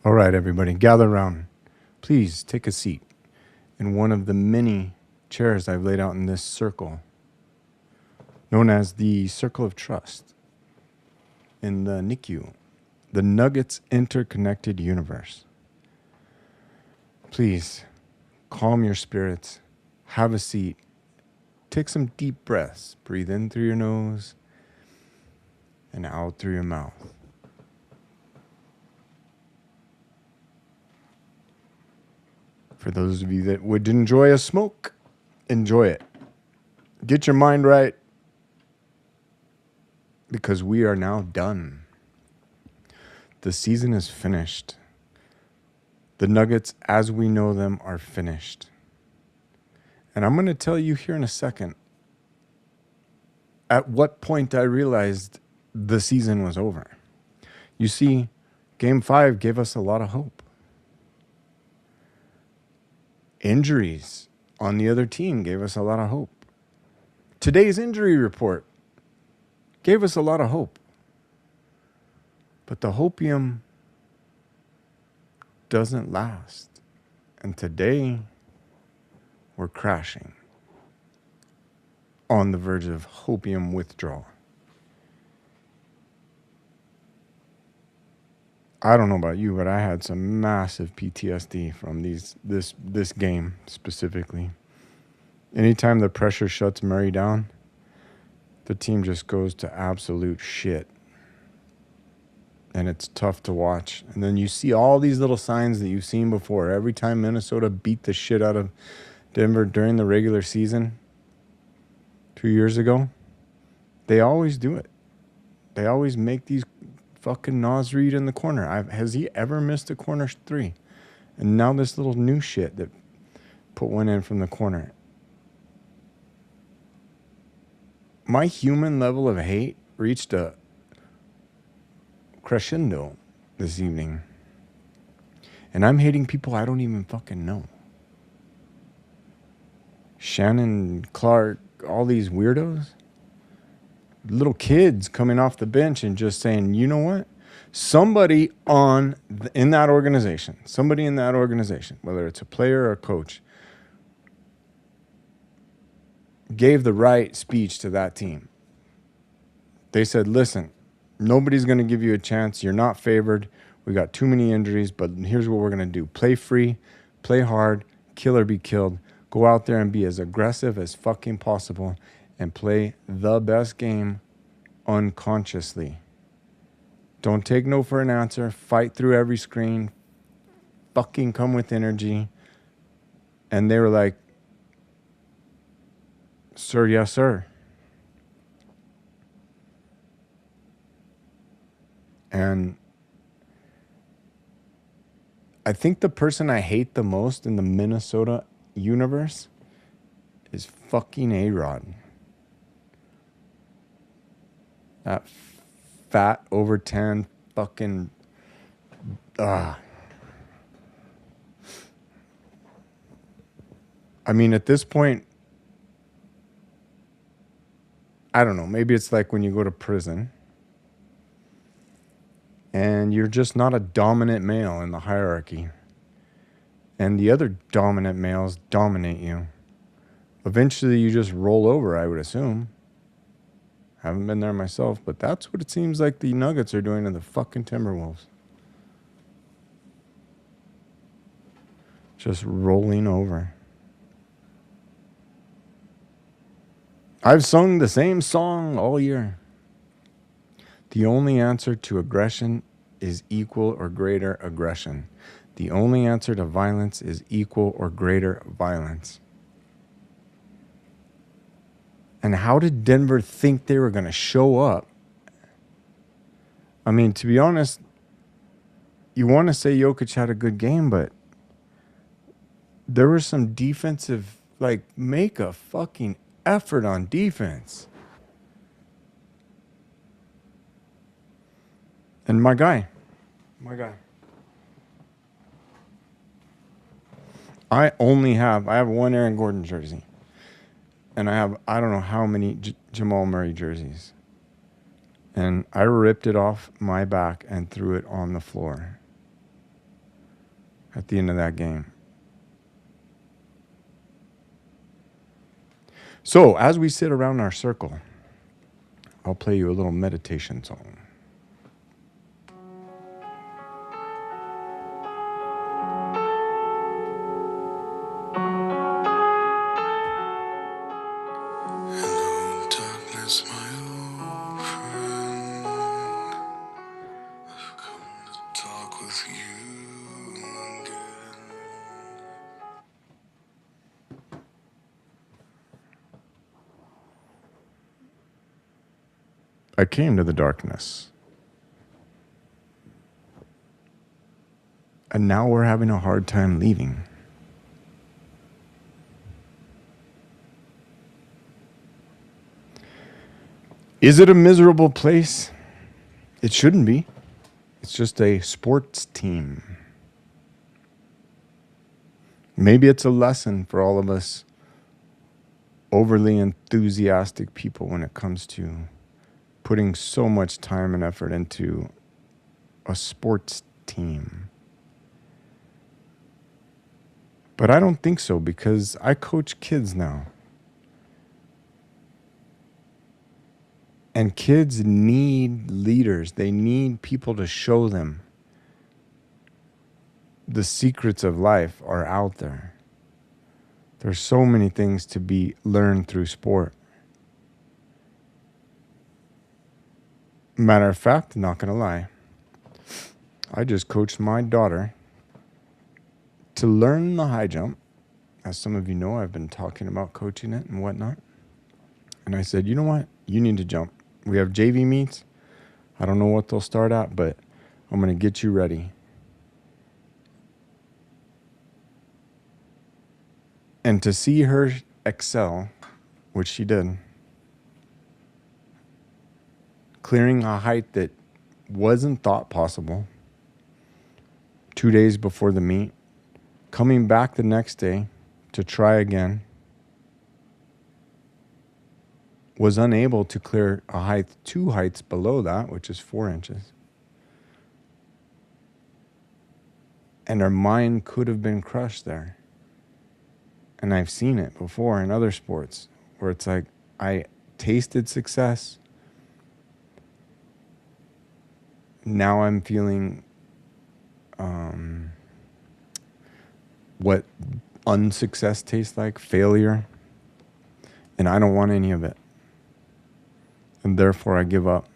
All right, everybody, gather around. Please take a seat in one of the many chairs I've laid out in this circle, known as the Circle of Trust in the NICU, the Nuggets Interconnected Universe. Please calm your spirits, have a seat, take some deep breaths, breathe in through your nose and out through your mouth. For those of you that would enjoy a smoke, enjoy it. Get your mind right, because we are now done. The season is finished. The Nuggets, as we know them, are finished. And I'm going to tell you here in a second at what point I realized the season was over. You see, Game 5 gave us a lot of hope. Injuries on the other team gave us a lot of hope. Today's injury report gave us a lot of hope. But the hopium doesn't last. And today, we're crashing on the verge of hopium withdrawal. I don't know about you, but I had some massive PTSD from this game specifically. Anytime the pressure shuts Murray down, the team just goes to absolute shit. And it's tough to watch. And then you see all these little signs that you've seen before. Every time Minnesota beat the shit out of Denver during the regular season 2 years ago, they always do it. They always make these fucking Nas Reed in the corner. Has he ever missed a corner three? And now this little new shit that put one in from the corner. My human level of hate reached a crescendo this evening. And I'm hating people I don't even fucking know. Shannon, Clark, all these weirdos. Little kids coming off the bench and just saying, you know what? Somebody in that organization, whether it's a player or a coach, gave the right speech to that team. They said, listen, nobody's going to give you a chance. You're not favored. We got too many injuries, but here's what we're going to do. Play free, play hard, kill or be killed. Go out there and be as aggressive as fucking possible and play the best game unconsciously. Don't take no for an answer. Fight through every screen. Fucking come with energy. And they were like, sir, yes, sir. And I think the person I hate the most in the Minnesota universe is fucking A-Rod. That fat, over 10 fucking... I mean, at this point, I don't know. Maybe it's like when you go to prison and you're just not a dominant male in the hierarchy. And the other dominant males dominate you. Eventually, you just roll over, I would assume. Haven't been there myself, but that's what it seems like the Nuggets are doing to the fucking Timberwolves. Just rolling over. I've sung the same song all year. The only answer to aggression is equal or greater aggression. The only answer to violence is equal or greater violence. And how did Denver think they were going to show up? I mean, to be honest, you want to say Jokic had a good game, but there was some defensive, make a fucking effort on defense. And my guy. I have one Aaron Gordon jersey. And I don't know how many Jamal Murray jerseys. And I ripped it off my back and threw it on the floor. at the end of that game. So as we sit around our circle, I'll play you a little meditation song. Hello, darkness, my old friend. I've come to talk with you again. I came to the darkness. And now we're having a hard time leaving. Is it a miserable place? It shouldn't be. It's just a sports team. Maybe it's a lesson for all of us overly enthusiastic people when it comes to putting so much time and effort into a sports team. But I don't think so, because I coach kids now. And kids need leaders. They need people to show them the secrets of life are out there. There's so many things to be learned through sport. Matter of fact, not gonna lie, I just coached my daughter to learn the high jump. As some of you know, I've been talking about coaching it and whatnot. And I said, you know what? You need to jump. We have JV meets. I don't know what they'll start at, but I'm going to get you ready. And to see her excel, which she did, clearing a height that wasn't thought possible 2 days before the meet, coming back the next day to try again, was unable to clear a height 2 heights below that, which is 4 inches. And her mind could have been crushed there. And I've seen it before in other sports where it's like, I tasted success. Now I'm feeling what unsuccess tastes like, failure. And I don't want any of it. And therefore I give up.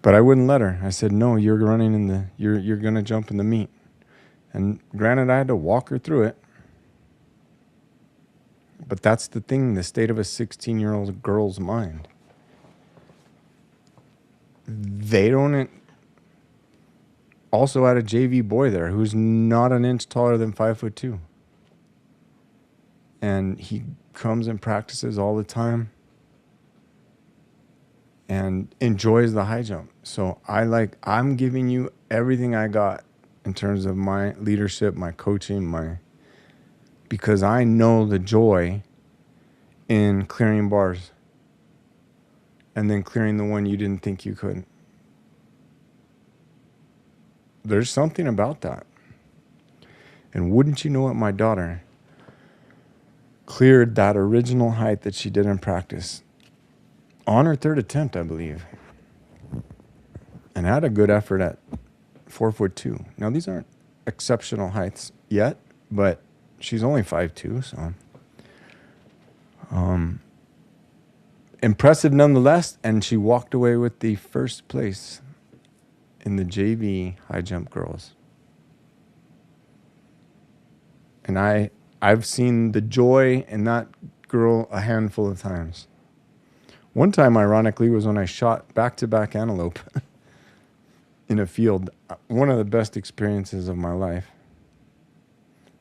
But I wouldn't let her. I said, no, you're running in the, you're going to jump in the meet. And granted, I had to walk her through it. But that's the thing, the state of a 16-year-old girl's mind. They don't. Also had a JV boy there who's not an inch taller than 5'2". And he comes and practices all the time and enjoys the high jump. So I'm giving you everything I got in terms of my leadership, my coaching, because I know the joy in clearing bars and then clearing the one you didn't think you could. There's something about that. And wouldn't you know it, my daughter cleared that original height that she did in practice on her 3rd attempt, I believe, and had a good effort at 4'2". Now, these aren't exceptional heights yet, but she's only 5'2", so impressive nonetheless. And she walked away with the first place in the JV high jump girls. And I've seen the joy in that girl a handful of times. One time, ironically, was when I shot back-to-back antelope in a field. One of the best experiences of my life,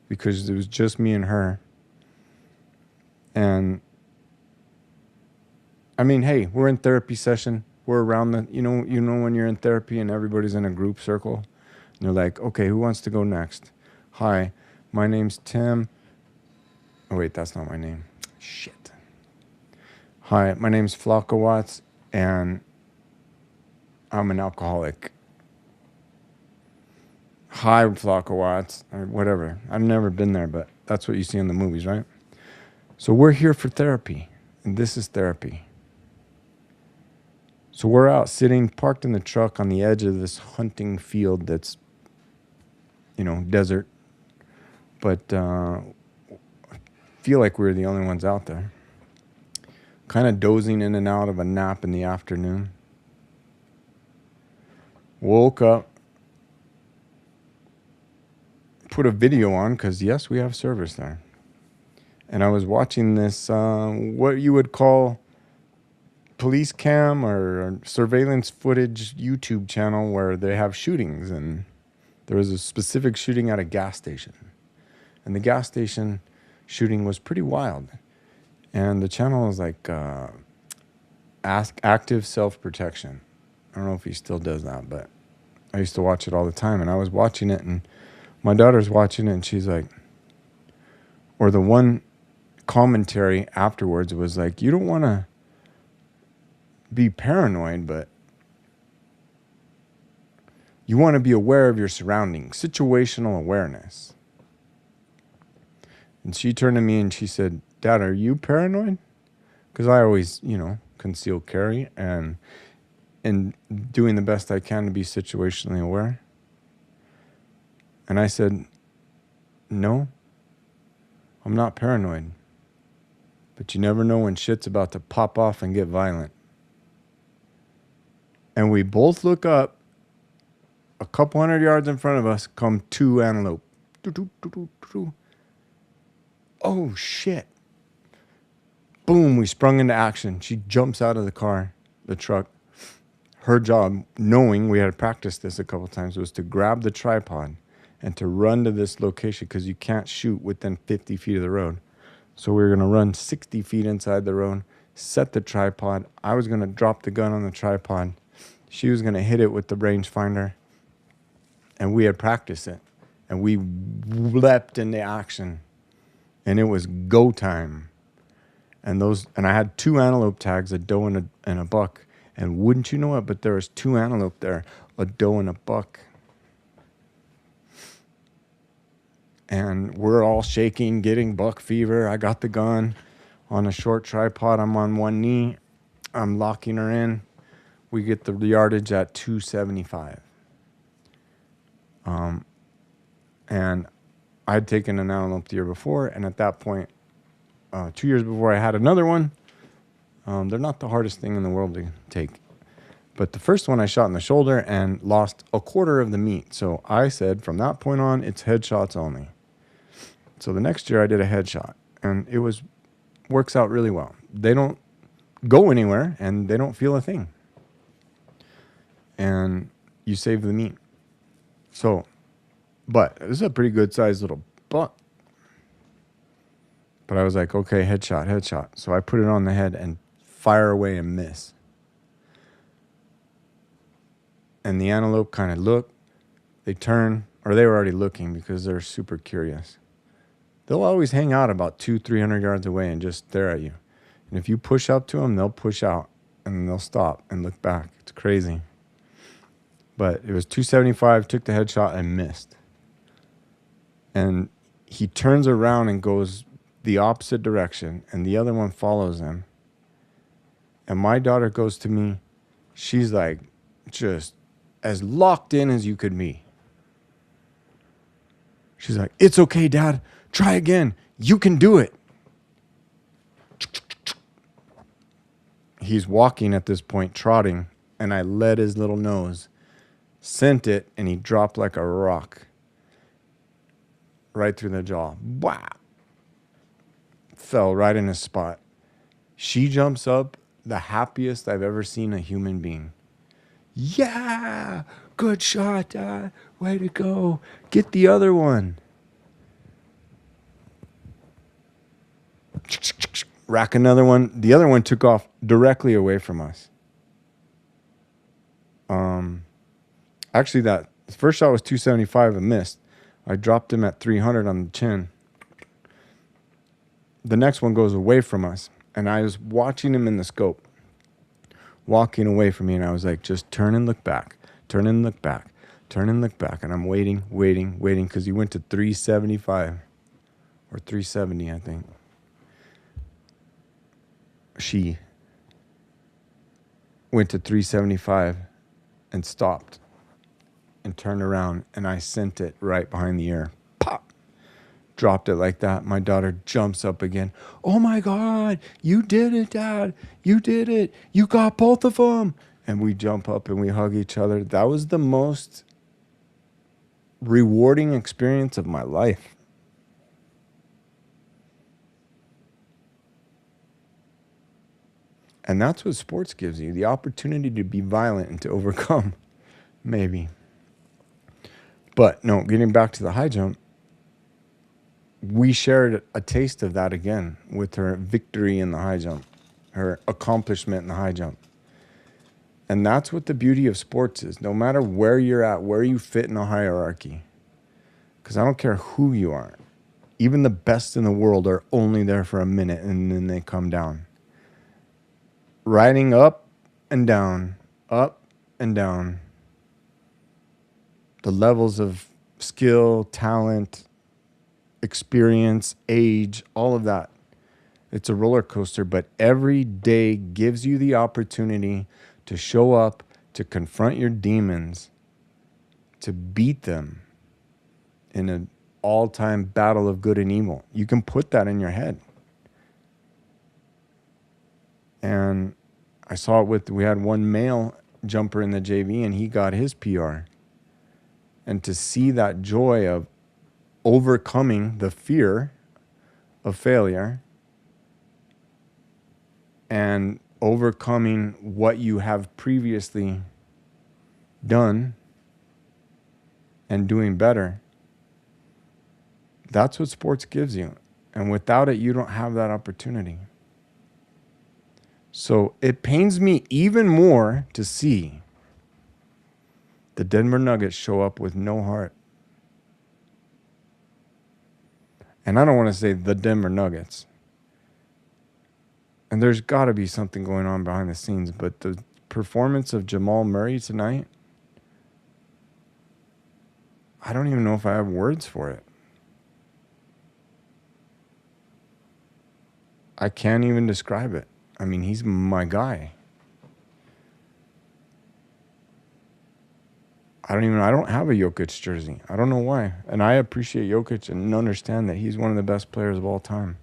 because it was just me and her. And I mean, hey, we're in therapy session. We're around the, you know when you're in therapy and everybody's in a group circle, and they're like, okay, who wants to go next? Hi, my name's Tim. Oh, wait, that's not my name. Shit. Hi, my name's Flaco Watts, and I'm an alcoholic. Hi, Flaco Watts, or whatever. I've never been there, but that's what you see in the movies, right? So we're here for therapy, and this is therapy. So we're out sitting, parked in the truck on the edge of this hunting field that's, desert. But feel like we were the only ones out there. Kind of dozing in and out of a nap in the afternoon. Woke up. Put a video on because, yes, we have service there. And I was watching this, what you would call police cam or surveillance footage YouTube channel where they have shootings. And there was a specific shooting at a gas station. And the gas station shooting was pretty wild. And the channel was like active self-protection. I don't know if he still does that, but I used to watch it all the time. And I was watching it, and my daughter's watching it, and she's like, or the one commentary afterwards was like, you don't want to be paranoid, but you want to be aware of your surroundings, situational awareness. And she turned to me and she said, Dad, are you paranoid? Because I always, conceal carry and doing the best I can to be situationally aware. And I said, no, I'm not paranoid. But you never know when shit's about to pop off and get violent. And we both look up. A couple 100 yards in front of us come two antelope. Oh, shit. Boom, we sprung into action. She jumps out of the truck. Her job, knowing we had practiced this a couple times, was to grab the tripod and to run to this location because you can't shoot within 50 feet of the road. So we were going to run 60 feet inside the road, set the tripod. I was going to drop the gun on the tripod. She was going to hit it with the rangefinder. And we had practiced it. And we leapt into action. And it was go time. And I had two antelope tags, a doe and a buck. And wouldn't you know it, but there was two antelope there, a doe and a buck. And we're all shaking, getting buck fever. I got the gun on a short tripod. I'm on one knee. I'm locking her in. We get the yardage at 275. And I'd taken an antelope the year before, and at that point, 2 years before, I had another one. They're not the hardest thing in the world to take. But the first one I shot in the shoulder and lost a quarter of the meat. So I said, from that point on, it's headshots only. So the next year I did a headshot, and it works out really well. They don't go anywhere, and they don't feel a thing. And you save the meat. So, but this is a pretty good sized little buck. But I was like, okay, headshot. So I put it on the head and fire away and miss. And the antelope kind of look, they turn, or they were already looking because they're super curious. They'll always hang out about 200-300 yards away and just stare at you. And if you push up to them, they'll push out and they'll stop and look back. It's crazy. But it was 275, took the headshot and missed. And he turns around and goes the opposite direction, and the other one follows him. And my daughter goes to me, she's like just as locked in as you could be. She's like, it's okay, Dad. Try again. You can do it. He's walking at this point, trotting, and I led his little nose, sent it, and he dropped like a rock right through the jaw. Wow. Fell right in his spot. She jumps up, the happiest I've ever seen a human being. Yeah, good shot, Dad. Way to go. Get the other one. Rack another one. The other one took off directly away from us. Actually, the first shot was 275 and missed. I dropped him at 300 on the chin. The next one goes away from us, and I was watching him in the scope. walking away from me, and I was like, just turn and look back, turn and look back, turn and look back. And I'm waiting, because he went to 375 or 370, I think. She went to 375 and stopped and turned around, and I sent it right behind the ear. Pop! Dropped it like that. My daughter jumps up again. Oh my God, you did it, Dad. You did it. You got both of them. And we jump up and we hug each other. That was the most rewarding experience of my life. And that's what sports gives you, the opportunity to be violent and to overcome, maybe. But no, getting back to the high jump, we shared a taste of that again with her victory in the high jump, her accomplishment in the high jump. And that's what the beauty of sports is. No matter where you're at, where you fit in a hierarchy, because I don't care who you are, even the best in the world are only there for a minute and then they come down. Riding up and down, up and down. The levels of skill, talent, experience, age, all of that. It's a roller coaster, but every day gives you the opportunity to show up, to confront your demons, to beat them in an all-time battle of good and evil. You can put that in your head. And I saw it we had one male jumper in the JV, and he got his PR. And to see that joy of overcoming the fear of failure and overcoming what you have previously done and doing better, that's what sports gives you. And without it, you don't have that opportunity. So it pains me even more to see the Denver Nuggets show up with no heart. And I don't want to say the Denver Nuggets. And there's got to be something going on behind the scenes, but the performance of Jamal Murray tonight, I don't even know if I have words for it. I can't even describe it. I mean, he's my guy. I don't have a Jokic jersey. I don't know why. And I appreciate Jokic and understand that he's one of the best players of all time.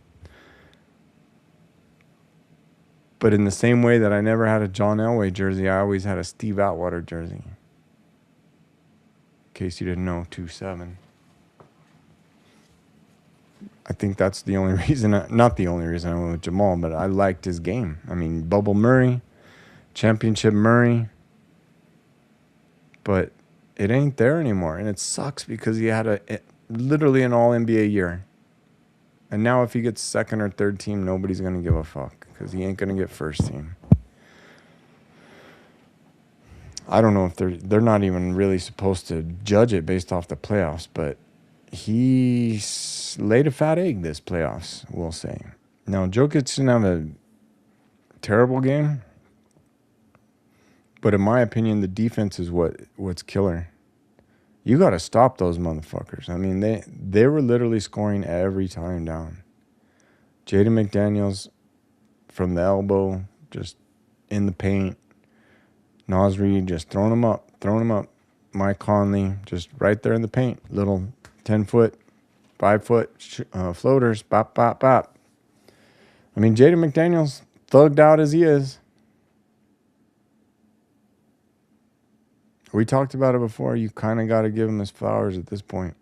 But in the same way that I never had a John Elway jersey, I always had a Steve Atwater jersey. In case you didn't know, 2-7. I think that's the only reason, not the only reason I went with Jamal, but I liked his game. I mean, Bubble Murray, Championship Murray, but it ain't there anymore. And it sucks because he had literally an all-NBA year. And now if he gets second or third team, nobody's going to give a fuck because he ain't going to get first team. I don't know if they're not even really supposed to judge it based off the playoffs, but he laid a fat egg this playoffs, we'll say. Now, Jokic didn't have a terrible game, but in my opinion, the defense is what's killer. You got to stop those motherfuckers. I mean, they were literally scoring every time down. Jaden McDaniels from the elbow, just in the paint. Nasri just throwing them up. Mike Conley just right there in the paint. Little 10-foot, 5-foot floaters. Bop, bop, bop. I mean, Jaden McDaniels, thugged out as he is. We talked about it before. You kind of got to give him his flowers at this point.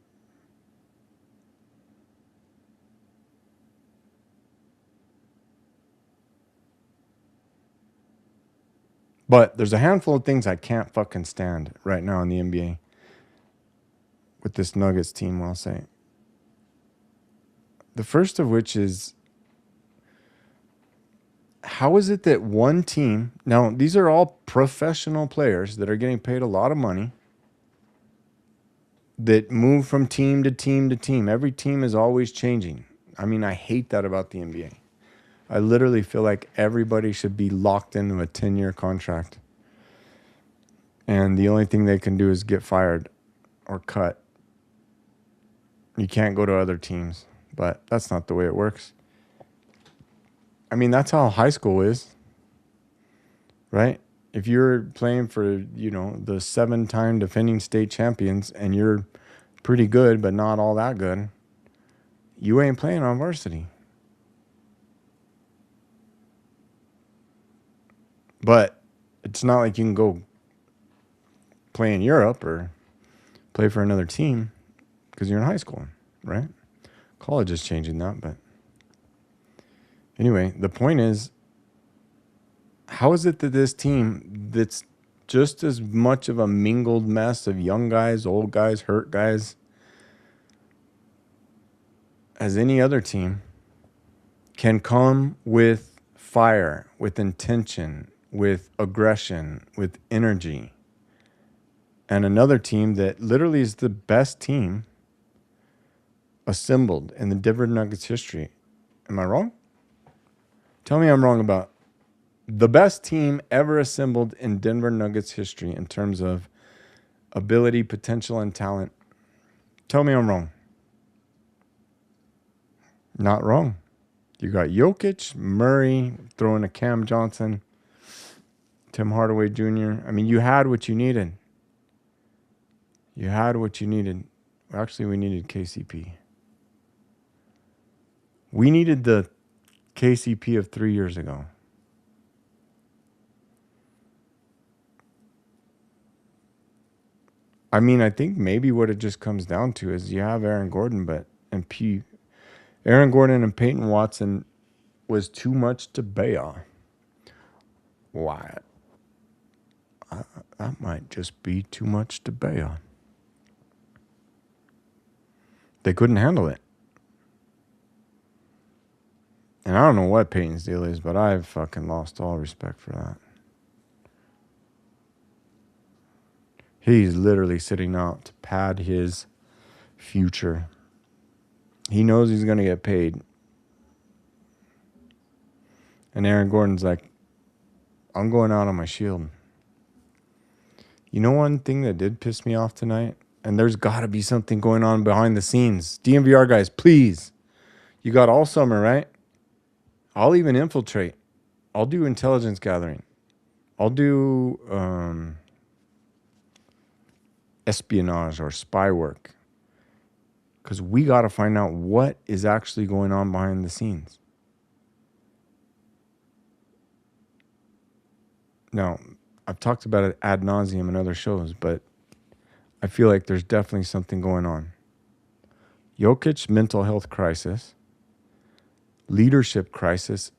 But there's a handful of things I can't fucking stand right now in the NBA with this Nuggets team, I'll say. The first of which is, how is it that one team, now these are all professional players that are getting paid a lot of money, that move from team to team to team. Every team is always changing. I mean, I hate that about the NBA. I literally feel like everybody should be locked into a 10-year contract. And the only thing they can do is get fired or cut. You can't go to other teams, but that's not the way it works. I mean, that's how high school is, right? If you're playing for, the 7-time defending state champions and you're pretty good, but not all that good, you ain't playing on varsity. But it's not like you can go play in Europe or play for another team because you're in high school, right? College is changing that, but anyway, the point is, how is it that this team that's just as much of a mingled mess of young guys, old guys, hurt guys as any other team can come with fire, with intention, with aggression, with energy, and another team that literally is the best team assembled in the Denver Nuggets history? Am I wrong? Tell me I'm wrong about the best team ever assembled in Denver Nuggets history in terms of ability, potential, and talent. Tell me I'm wrong. Not wrong. You got Jokic, Murray, throwing a Cam Johnson, Tim Hardaway Jr. I mean, you had what you needed. You had what you needed. Actually, we needed KCP. We needed the KCP of 3 years ago. I mean, I think maybe what it just comes down to is you have Aaron Gordon, Aaron Gordon and Peyton Watson was too much to bear. Why? That might just be too much to bear. They couldn't handle it. And I don't know what Peyton's deal is, but I've fucking lost all respect for that. He's literally sitting out to pad his future. He knows he's going to get paid. And Aaron Gordon's like, I'm going out on my shield. You know one thing that did piss me off tonight? And there's got to be something going on behind the scenes. DMVR guys, please. You got all summer, right? I'll even infiltrate. I'll do intelligence gathering. I'll do espionage or spy work. Because we got to find out what is actually going on behind the scenes. Now, I've talked about it ad nauseum in other shows, but I feel like there's definitely something going on. Jokic, mental health crisis. Leadership crisis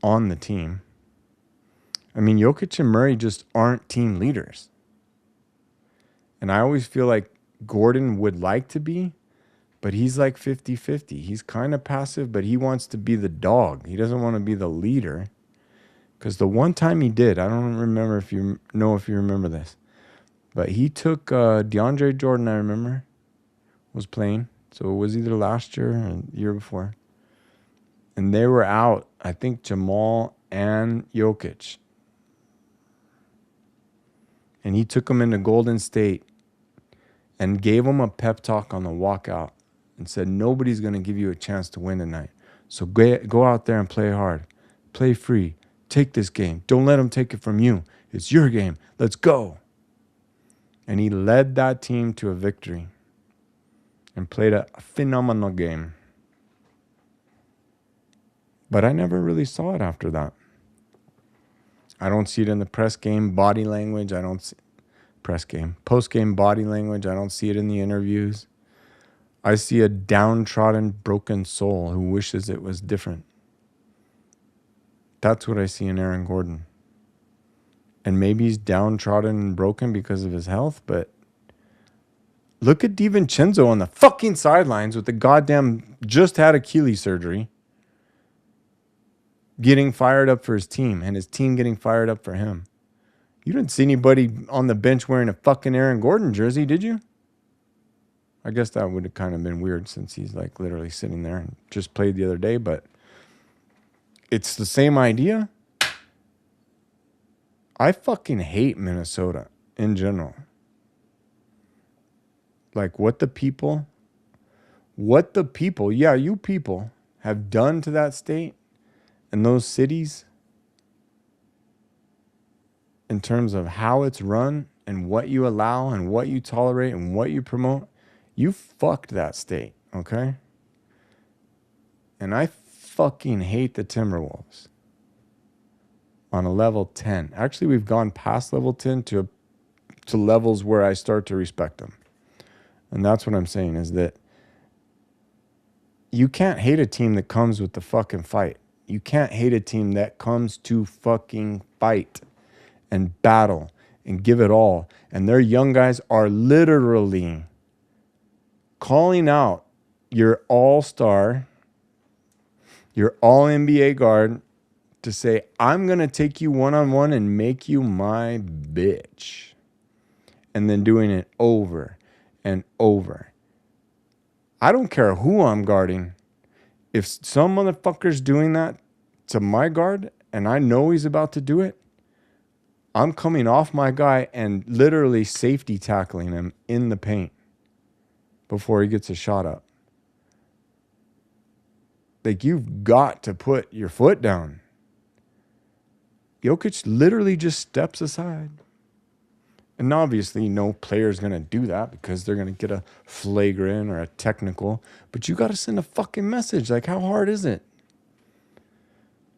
on the team. I mean, Jokic and Murray just aren't team leaders. And I always feel like Gordon would like to be, but he's like 50-50. He's kind of passive, but he wants to be the dog. He doesn't want to be the leader. Because the one time he did, I don't remember if you remember this, but he took DeAndre Jordan, I remember, was playing. So it was either last year or the year before. And they were out, I think, Jamal and Jokic. And he took them into Golden State and gave them a pep talk on the walkout and said, nobody's going to give you a chance to win tonight. So go out there and play hard. Play free. Take this game. Don't let them take it from you. It's your game. Let's go. And he led that team to a victory and played a phenomenal game. But I never really saw it after that. I don't see it in the press game body language. I don't see post game body language. I don't see it in the interviews. I see a downtrodden, broken soul who wishes it was different. That's what I see in Aaron Gordon. And maybe he's downtrodden and broken because of his health, but look at DiVincenzo on the fucking sidelines with the goddamn just had Achilles surgery, getting fired up for his team and his team getting fired up for him. You didn't see anybody on the bench wearing a fucking Aaron Gordon jersey, did you? I guess that would have kind of been weird since he's like literally sitting there and just played the other day, but It's the same idea. I fucking hate Minnesota in general. Like what the people, yeah, you people have done to that state and those cities in terms of how it's run and what you allow and what you tolerate and what you promote, you fucked that state, okay? And I fucking hate the Timberwolves on a level 10. Actually, we've gone past level 10 to levels where I start to respect them. And that's what I'm saying is that you can't hate a team that comes with the fucking fight. You can't hate a team that comes to fucking fight and battle and give it all. And their young guys are literally calling out your all-star, your all-NBA guard to say, I'm going to take you one-on-one and make you my bitch. And then doing it over and over. I don't care who I'm guarding. If some motherfucker's doing that to my guard and I know he's about to do it, I'm coming off my guy and literally safety tackling him in the paint before he gets a shot up. Like, you've got to put your foot down. Jokic literally just steps aside. And obviously, no player's going to do that because they're going to get a flagrant or a technical. But you got to send a fucking message. Like, how hard is it?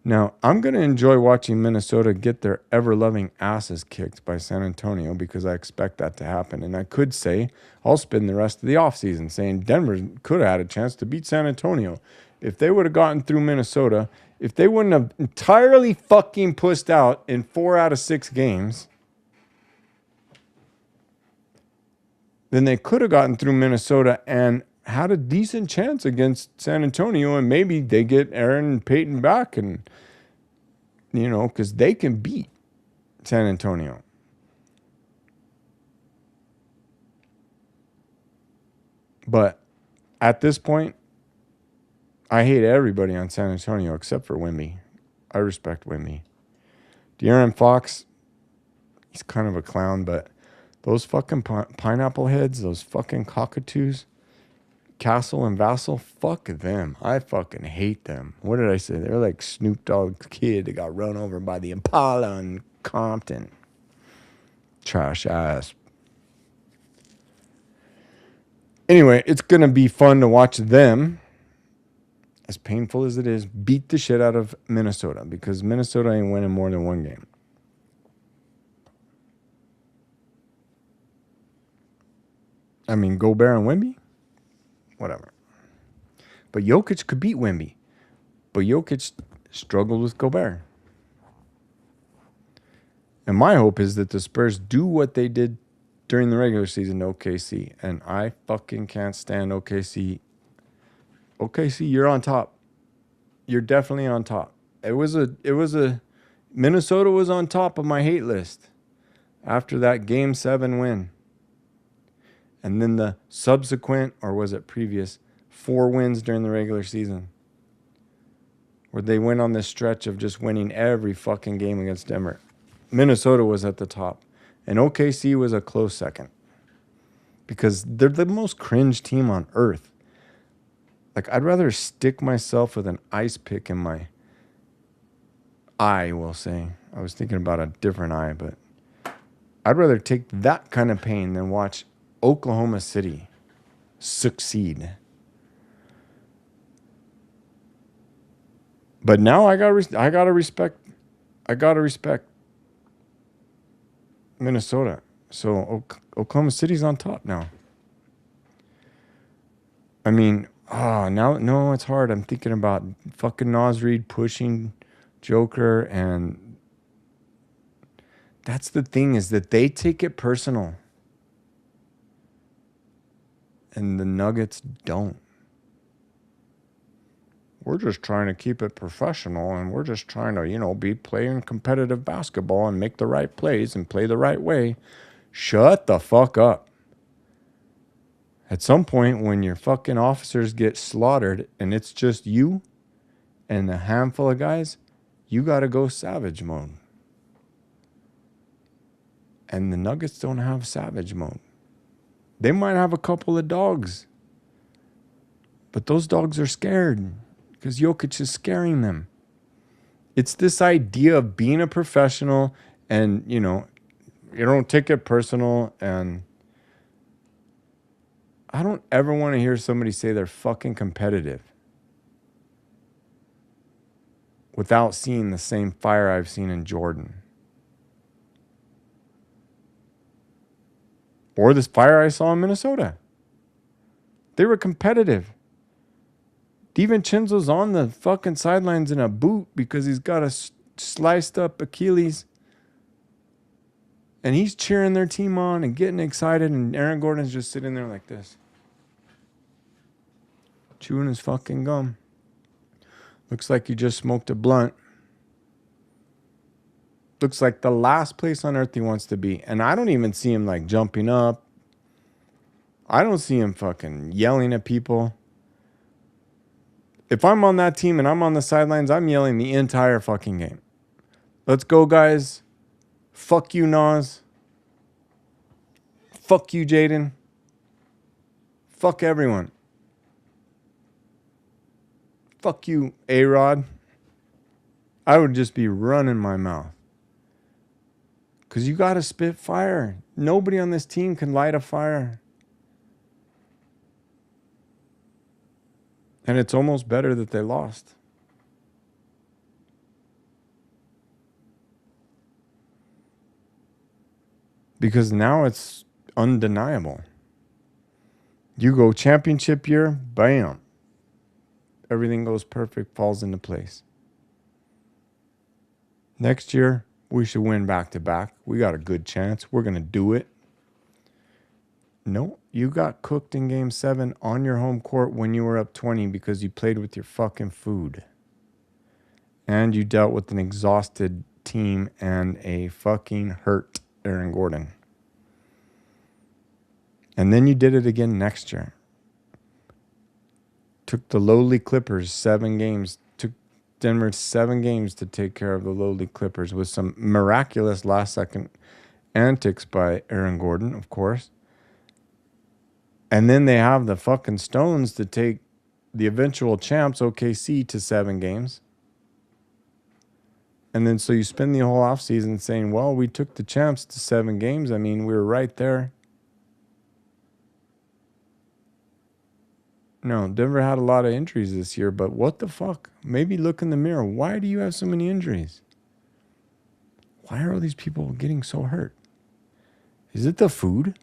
Now, I'm going to enjoy watching Minnesota get their ever-loving asses kicked by San Antonio because I expect that to happen. And I could say, I'll spend the rest of the offseason saying Denver could have had a chance to beat San Antonio. If they would have gotten through Minnesota, if they wouldn't have entirely fucking pussed out in 4 out of 6 games, then they could have gotten through Minnesota and had a decent chance against San Antonio, and maybe they get Aaron and Peyton back, and you know, because they can beat San Antonio. But at this point, I hate everybody on San Antonio except for Wemby. I respect Wemby. De'Aaron Fox, he's kind of a clown, but those fucking pineapple heads, those fucking cockatoos, Castle and Vassell, fuck them. I fucking hate them. What did I say? They're like Snoop Dogg's kid that got run over by the Impala in Compton. Trash ass. Anyway, it's going to be fun to watch them, as painful as it is, beat the shit out of Minnesota because Minnesota ain't winning more than one game. I mean, Gobert and Wemby? Whatever. But Jokic could beat Wemby. But Jokic struggled with Gobert. And my hope is that the Spurs do what they did during the regular season to OKC. And I fucking can't stand OKC. OKC, you're on top. You're definitely on top. Minnesota was on top of my hate list after that Game 7 win. And then the subsequent, or was it previous, 4 wins during the regular season, where they went on this stretch of just winning every fucking game against Denver. Minnesota was at the top, and OKC was a close second because they're the most cringe team on earth. Like, I'd rather stick myself with an ice pick in my eye, we'll say. I was thinking about a different eye, but I'd rather take that kind of pain than watch Oklahoma City succeed. But now I gotta respect Minnesota. So Oklahoma City's on top now. I mean, no, it's hard. I'm thinking about fucking Naz Reid pushing Joker, and that's the thing, is that they take it personal. And the Nuggets don't. We're just trying to keep it professional, and we're just trying to, be playing competitive basketball and make the right plays and play the right way. Shut the fuck up. At some point, when your fucking officers get slaughtered and it's just you And a handful of guys, you got to go savage mode. And the Nuggets don't have savage mode. They might have a couple of dogs, but those dogs are scared because Jokic is scaring them. It's this idea of being a professional and, you don't take it personal. And I don't ever want to hear somebody say they're fucking competitive without seeing the same fire I've seen in Jordan. Or this fire I saw in Minnesota. They were competitive. DiVincenzo's on the fucking sidelines in a boot because he's got a sliced up Achilles. And he's cheering their team on and getting excited. And Aaron Gordon's just sitting there like this, chewing his fucking gum. Looks like he just smoked a blunt. Looks like the last place on earth he wants to be. And I don't even see him like jumping up. I don't see him fucking yelling at people. If I'm on that team and I'm on the sidelines, I'm yelling the entire fucking game. Let's go, guys. Fuck you, Nas. Fuck you, Jaden. Fuck everyone. Fuck you, A-Rod. I would just be running my mouth. Because you got to spit fire. Nobody on this team can light a fire. And it's almost better that they lost. Because now it's undeniable. You go championship year, bam. Everything goes perfect, falls into place. Next year, we should win back-to-back. We got a good chance. We're going to do it. No, you got cooked in Game 7 on your home court when you were up 20 because you played with your fucking food. And you dealt with an exhausted team and a fucking hurt Aaron Gordon. And then you did it again next year. Took the lowly Clippers 7 games. Took Denver 7 games to take care of the lowly Clippers with some miraculous last-second antics by Aaron Gordon, of course. And then they have the fucking stones to take the eventual champs, OKC, to 7 games. And then so you spend the whole offseason saying, well, we took the champs to 7 games. I mean, we were right there. No, Denver had a lot of injuries this year, but what the fuck? Maybe look in the mirror. Why do you have so many injuries? Why are all these people getting so hurt? Is it the food?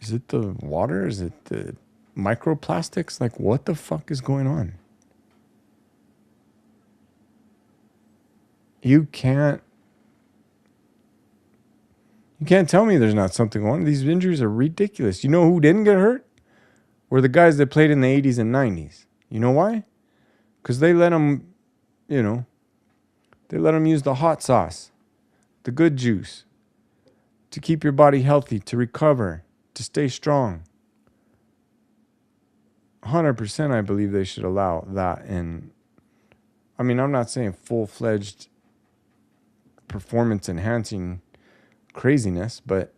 Is it the water? Is it the microplastics? Like, what the fuck is going on? You can't tell me there's not something going on. These injuries are ridiculous. You know who didn't get hurt? Were the guys that played in the 80s and 90s. You know why? Because they let them, they let them use the hot sauce, the good juice, to keep your body healthy, to recover, to stay strong. 100% I believe they should allow that. And I mean, I'm not saying full-fledged performance-enhancing craziness, but,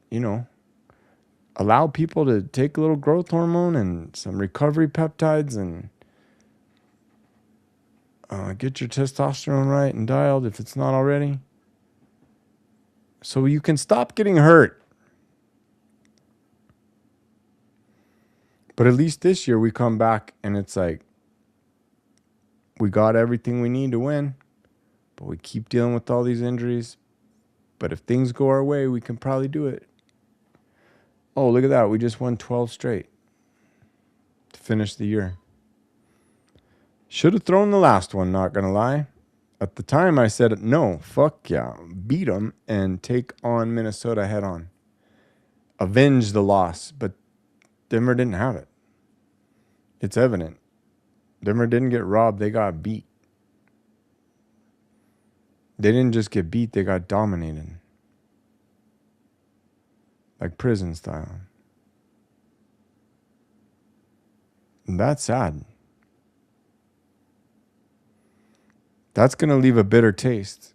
allow people to take a little growth hormone and some recovery peptides and get your testosterone right and dialed if it's not already. So you can stop getting hurt. But at least this year we come back and it's like, we got everything we need to win, but we keep dealing with all these injuries. But if things go our way, we can probably do it. Oh, look at that. We just won 12 straight to finish the year. Should have thrown the last one, not going to lie. At the time, I said, no, fuck yeah. Beat them and take on Minnesota head on. Avenge the loss. But Denver didn't have it. It's evident. Denver didn't get robbed. They got beat. They didn't just get beat. They got dominated. Like prison style. And that's sad. That's going to leave a bitter taste.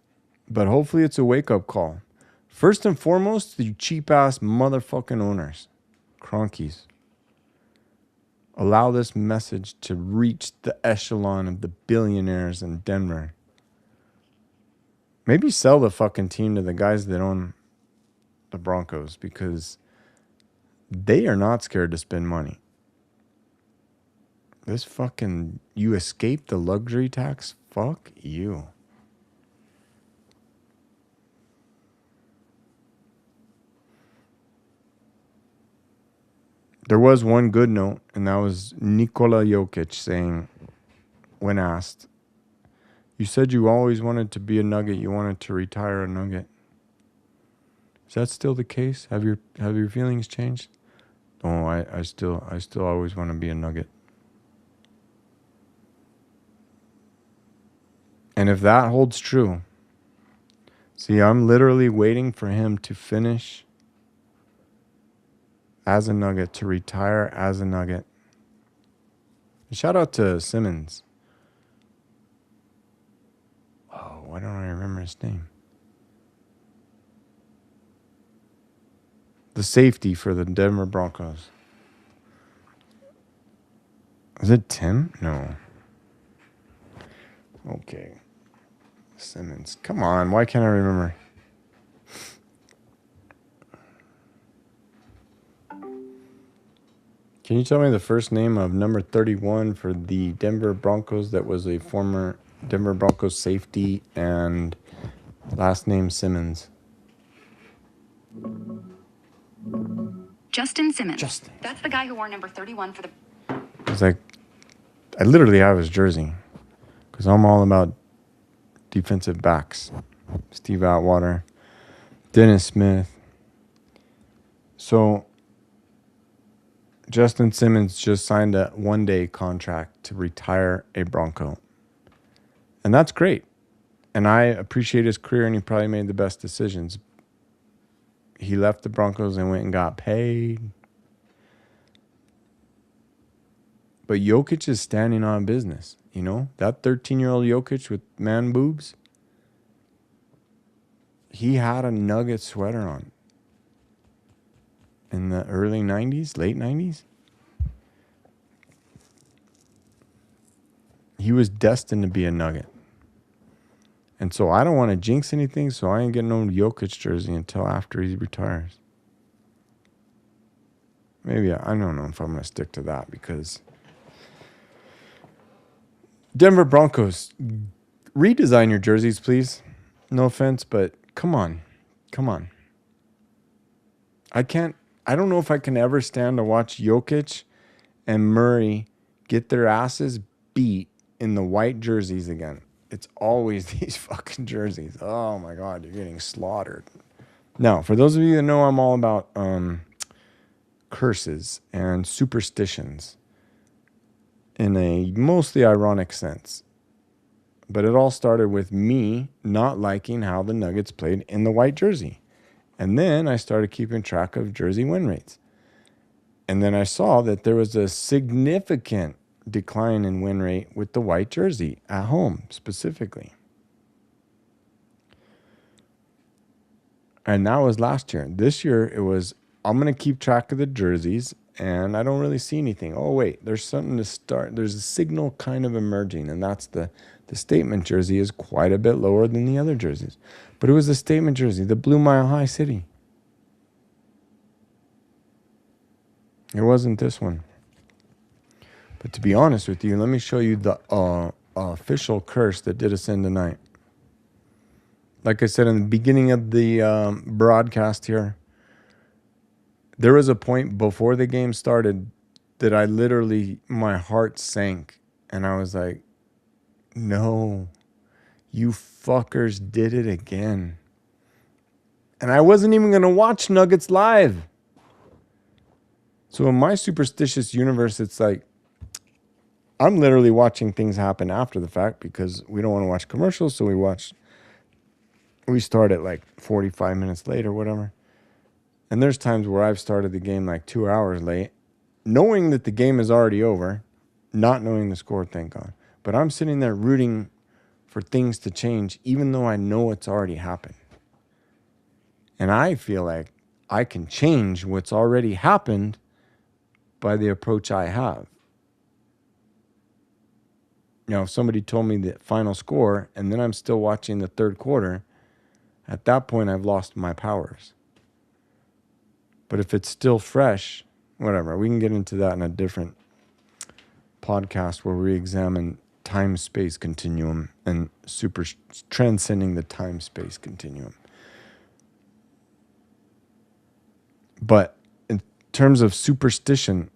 But hopefully it's a wake-up call. First and foremost, you cheap-ass motherfucking owners. Cronkies. Allow this message to reach the echelon of the billionaires in Denver. Maybe sell the fucking team to the guys that own the Broncos, because they are not scared to spend money. This fucking, you escaped the luxury tax? Fuck you. There was one good note, and that was Nikola Jokic saying, when asked, you said you always wanted to be a Nugget. You wanted to retire a Nugget. Is that still the case? Have your feelings changed? Oh, I still always want to be a Nugget. And if that holds true, see, I'm literally waiting for him to finish as a Nugget, to retire as a Nugget. Shout out to Simmons. Oh, why don't I remember his name? The safety for the Denver Broncos. Is it Tim? No. Okay. Simmons. Come on, why can't I remember? Can you tell me the first name of number 31 for the Denver Broncos that was a former Denver Broncos safety and last name Simmons? Justin Simmons. Justin. That's the guy who wore number 31 for the... It's like, I literally have his jersey because I'm all about defensive backs. Steve Atwater, Dennis Smith. So Justin Simmons just signed a one-day contract to retire a Bronco. And that's great. And I appreciate his career, and he probably made the best decisions. He left the Broncos and went and got paid. But Jokic is standing on business, you know? That 13-year-old Jokic with man boobs, he had a Nugget sweater on in the early 90s, late 90s. He was destined to be a Nugget. And so I don't want to jinx anything, so I ain't getting no Jokic jersey until after he retires. Maybe I don't know if I'm going to stick to that, because Denver Broncos, redesign your jerseys, please. No offense, but come on. Come on. I don't know if I can ever stand to watch Jokic and Murray get their asses beat in the white jerseys again. It's always these fucking jerseys. Oh my God, you're getting slaughtered. Now, for those of you that know, I'm all about curses and superstitions in a mostly ironic sense. But it all started with me not liking how the Nuggets played in the white jersey. And then I started keeping track of jersey win rates. And then I saw that there was a significant decline in win rate with the white jersey at home specifically. And that was last year. This year it was, I'm going to keep track of the jerseys, and I don't really see anything. Oh wait, there's something to start. There's a signal kind of emerging, and that's the statement jersey is quite a bit lower than the other jerseys. But it was the statement jersey, the Blue Mile High City. It wasn't this one. But to be honest with you, let me show you the official curse that did us in tonight. Like I said in the beginning of the broadcast here, there was a point before the game started that I literally, my heart sank. And I was like, no, you fuckers did it again. And I wasn't even going to watch Nuggets live. So in my superstitious universe, it's like, I'm literally watching things happen after the fact because we don't want to watch commercials. So we start at like 45 minutes late or whatever. And there's times where I've started the game like 2 hours late, knowing that the game is already over, not knowing the score, thank God. But I'm sitting there rooting for things to change, even though I know it's already happened. And I feel like I can change what's already happened by the approach I have. Now, if somebody told me the final score and then I'm still watching the third quarter, at that point I've lost my powers. But if it's still fresh, whatever, we can get into that in a different podcast where we examine time-space continuum and transcending the time-space continuum. But in terms of superstition,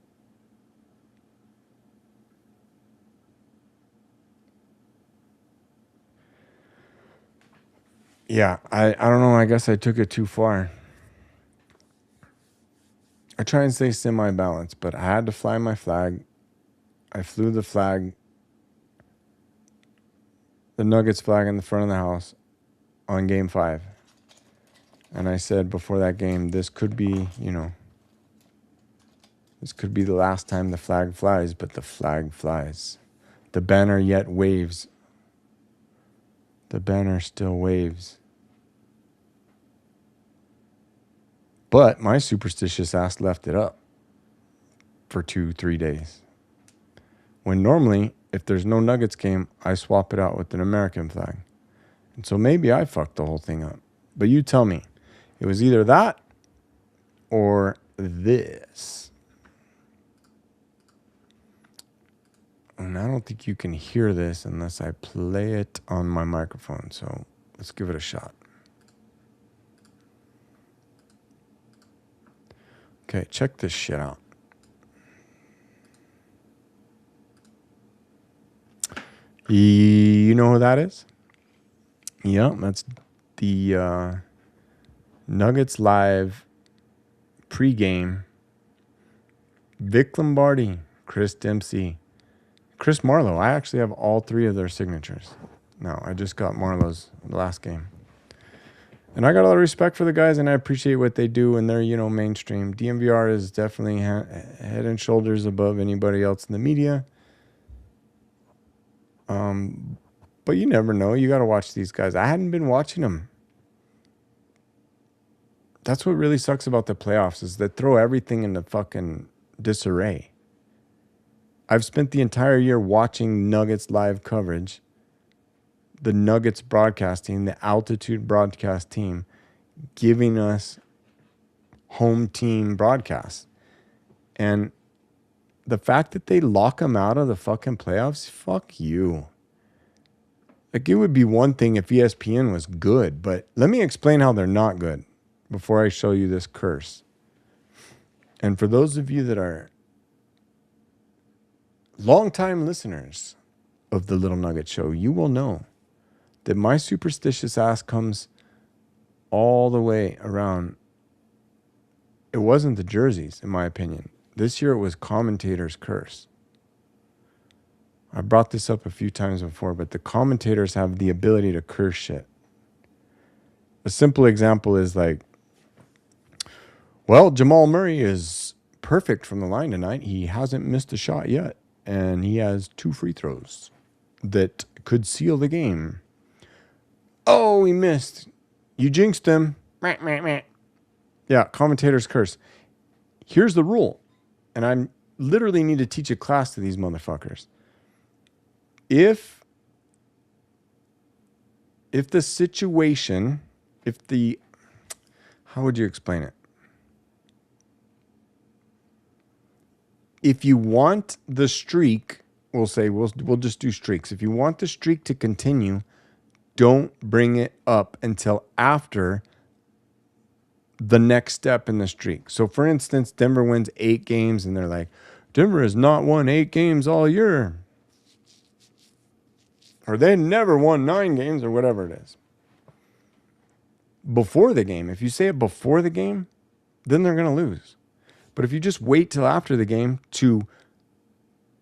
yeah, I don't know. I guess I took it too far. I try and stay semi-balanced, but I had to fly my flag. I flew the flag, the Nuggets flag in the front of the house on Game 5. And I said before that game, this could be, this could be the last time the flag flies, but the flag flies. The banner yet waves. The banner still waves. But my superstitious ass left it up for 2-3 days. When normally, if there's no Nuggets game, I swap it out with an American flag. And so maybe I fucked the whole thing up. But you tell me. It was either that or this. And I don't think you can hear this unless I play it on my microphone. So let's give it a shot. Okay, check this shit out. You know who that is? Yeah, that's the Nuggets Live pregame. Vic Lombardi, Chris Dempsey, Chris Marlowe. I actually have all three of their signatures. No, I just got Marlowe's last game. And I got a lot of respect for the guys, and I appreciate what they do, and they're, mainstream. DMVR is definitely head and shoulders above anybody else in the media. But you never know. You got to watch these guys. I hadn't been watching them. That's what really sucks about the playoffs is they throw everything into fucking disarray. I've spent the entire year watching Nuggets live coverage, the Nuggets broadcasting, the Altitude broadcast team, giving us home team broadcasts. And the fact that they lock them out of the fucking playoffs, fuck you. Like, it would be one thing if ESPN was good, but let me explain how they're not good before I show you this curse. And for those of you that are longtime listeners of the Little Nugget Show, you will know that my superstitious ass comes all the way around. It wasn't the jerseys, in my opinion. This year it was commentators' curse. I brought this up a few times before, but the commentators have the ability to curse shit. A simple example is like, well, Jamal Murray is perfect from the line tonight. He hasn't missed a shot yet, and he has 2 free throws that could seal the game. Oh, he missed. You jinxed him. Yeah, commentator's curse. Here's the rule, and I literally need to teach a class to these motherfuckers. If the situation, how would you explain it? If you want the streak, we'll just do streaks. If you want the streak to continue, don't bring it up until after the next step in the streak. So, for instance, Denver wins 8 games, and they're like, Denver has not won 8 games all year. Or they never won 9 games, or whatever it is. Before the game, if you say it before the game, then they're going to lose. But if you just wait till after the game to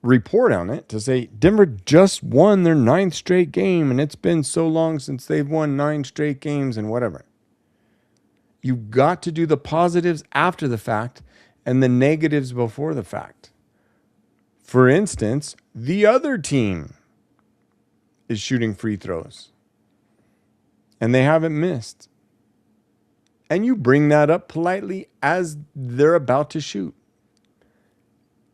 report on it, to say Denver just won their 9th straight game, and it's been so long since they've won 9 straight games and whatever. You've got to do the positives after the fact and the negatives before the fact. For instance, the other team is shooting free throws. And they haven't missed. And you bring that up politely as they're about to shoot.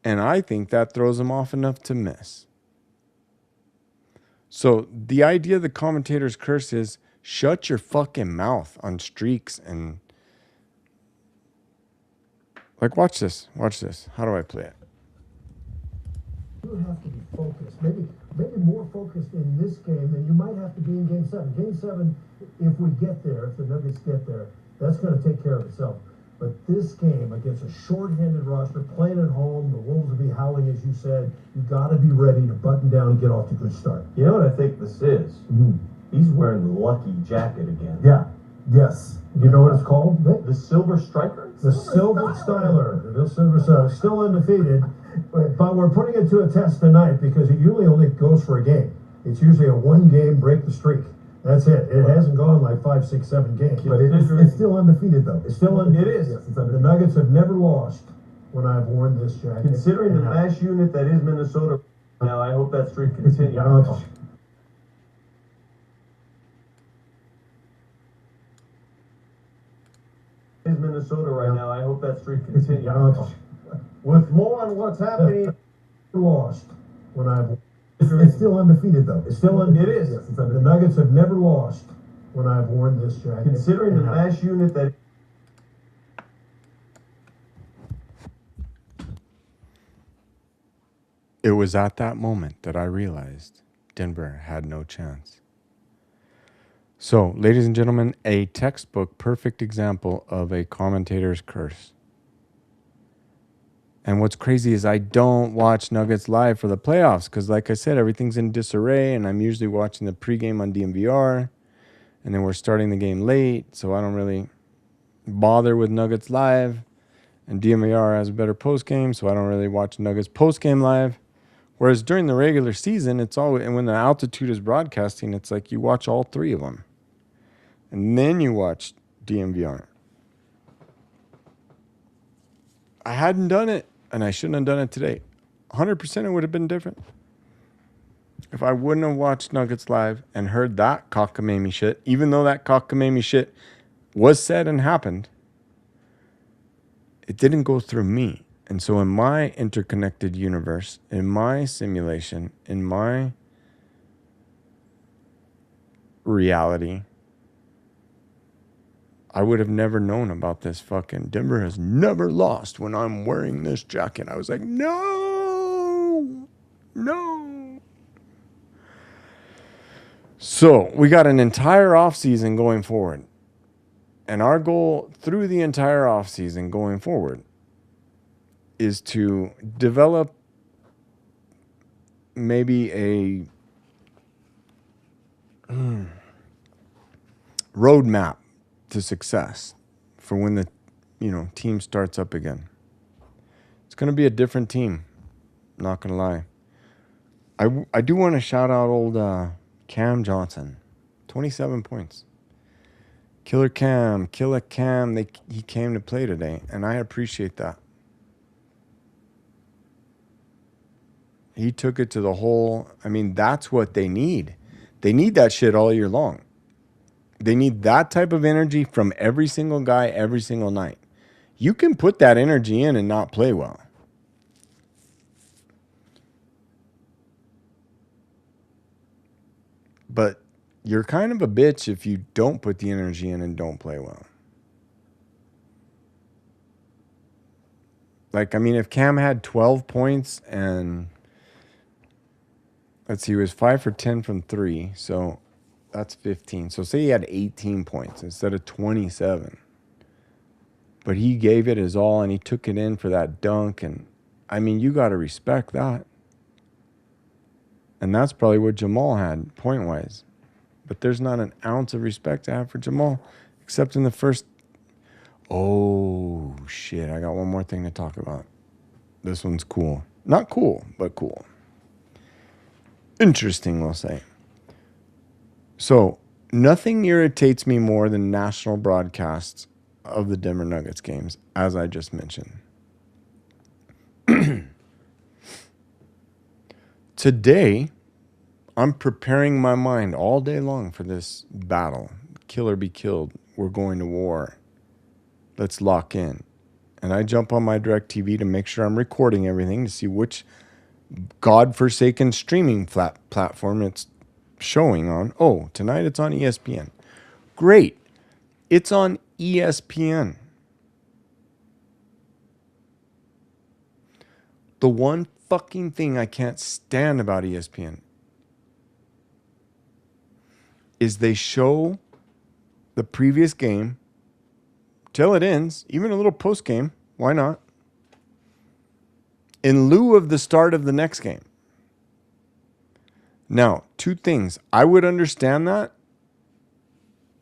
And I think that throws them off enough to miss. So the idea of the commentator's curse is shut your fucking mouth on streaks and like, watch this. Watch this. How do I play it? You have to be focused. Maybe more focused in this game than you might have to be in Game 7. Game 7, if we get there, if the Nuggets get there, that's going to take care of itself. But this game against a short-handed roster, playing at home, the Wolves will be howling, as you said. You got to be ready to button down and get off to a good start. You know what I think this is? He's wearing the lucky jacket again. Yeah. Yes. You know what it's called? The Silver Striker? The Silver Styler. The Silver Styler. Still undefeated. But we're putting it to a test tonight because it usually only goes for a game. It's usually a one-game break the streak. That's it. It hasn't gone like 5, 6, 7 games. But it's still undefeated, though. It's still undefeated. It is. Yes, the Nuggets have never lost when I've worn this jacket. Considering the mash unit that is Minnesota now, I hope that streak continues. Is Minnesota right now. I hope that streak continues. With more on what's happening, lost when I've. It's still undefeated, though. It's still undefeated. It is. Yes, the Nuggets have never lost when I've worn this jacket. Considering the mash unit that. It was at that moment that I realized Denver had no chance. So, ladies and gentlemen, a textbook perfect example of a commentator's curse. And what's crazy is I don't watch Nuggets live for the playoffs because, like I said, everything's in disarray, and I'm usually watching the pregame on DMVR, and then we're starting the game late, so I don't really bother with Nuggets live, and DMVR has a better postgame, so I don't really watch Nuggets postgame live. Whereas during the regular season, it's always, and when the altitude is broadcasting, it's like you watch all three of them, and then you watch DMVR. I hadn't done it. And I shouldn't have done it today. 100% it would have been different. If I wouldn't have watched Nuggets live and heard that cockamamie shit, even though that cockamamie shit was said and happened, it didn't go through me. And so in my interconnected universe, in my simulation, in my reality, I would have never known about this fucking Denver has never lost when I'm wearing this jacket. I was like, no. So we got an entire offseason going forward. And our goal through the entire offseason going forward is to develop maybe a roadmap to success for when the team starts up again. It's going to be a different team, not going to lie. I do want to shout out old Cam Johnson, 27 points. Killer Cam, he came to play today, and I appreciate that. He took it to the whole, that's what they need. They need that shit all year long. They need that type of energy from every single guy every single night. You can put that energy in and not play well. But you're kind of a bitch if you don't put the energy in and don't play well. Like, if Cam had 12 points and, let's see, he was 5 for 10 from 3, so that's 15. So say he had 18 points instead of 27. But he gave it his all, and he took it in for that dunk. And, you got to respect that. And that's probably what Jamal had, point-wise. But there's not an ounce of respect I have for Jamal, except in the first. Oh, shit. I got one more thing to talk about. This one's cool. Not cool, but cool. Interesting, we'll say. So, nothing irritates me more than national broadcasts of the Denver Nuggets games, as I just mentioned. Today, I'm preparing my mind all day long for this battle. Kill or be killed. We're going to war. Let's lock in. And I jump on my DirecTV to make sure I'm recording everything to see which godforsaken streaming platform it's showing on. Oh, tonight it's on ESPN. Great. It's on ESPN. The one fucking thing I can't stand about ESPN is they show the previous game till it ends, even a little post game. Why not? In lieu of the start of the next game. Now, two things. I would understand that.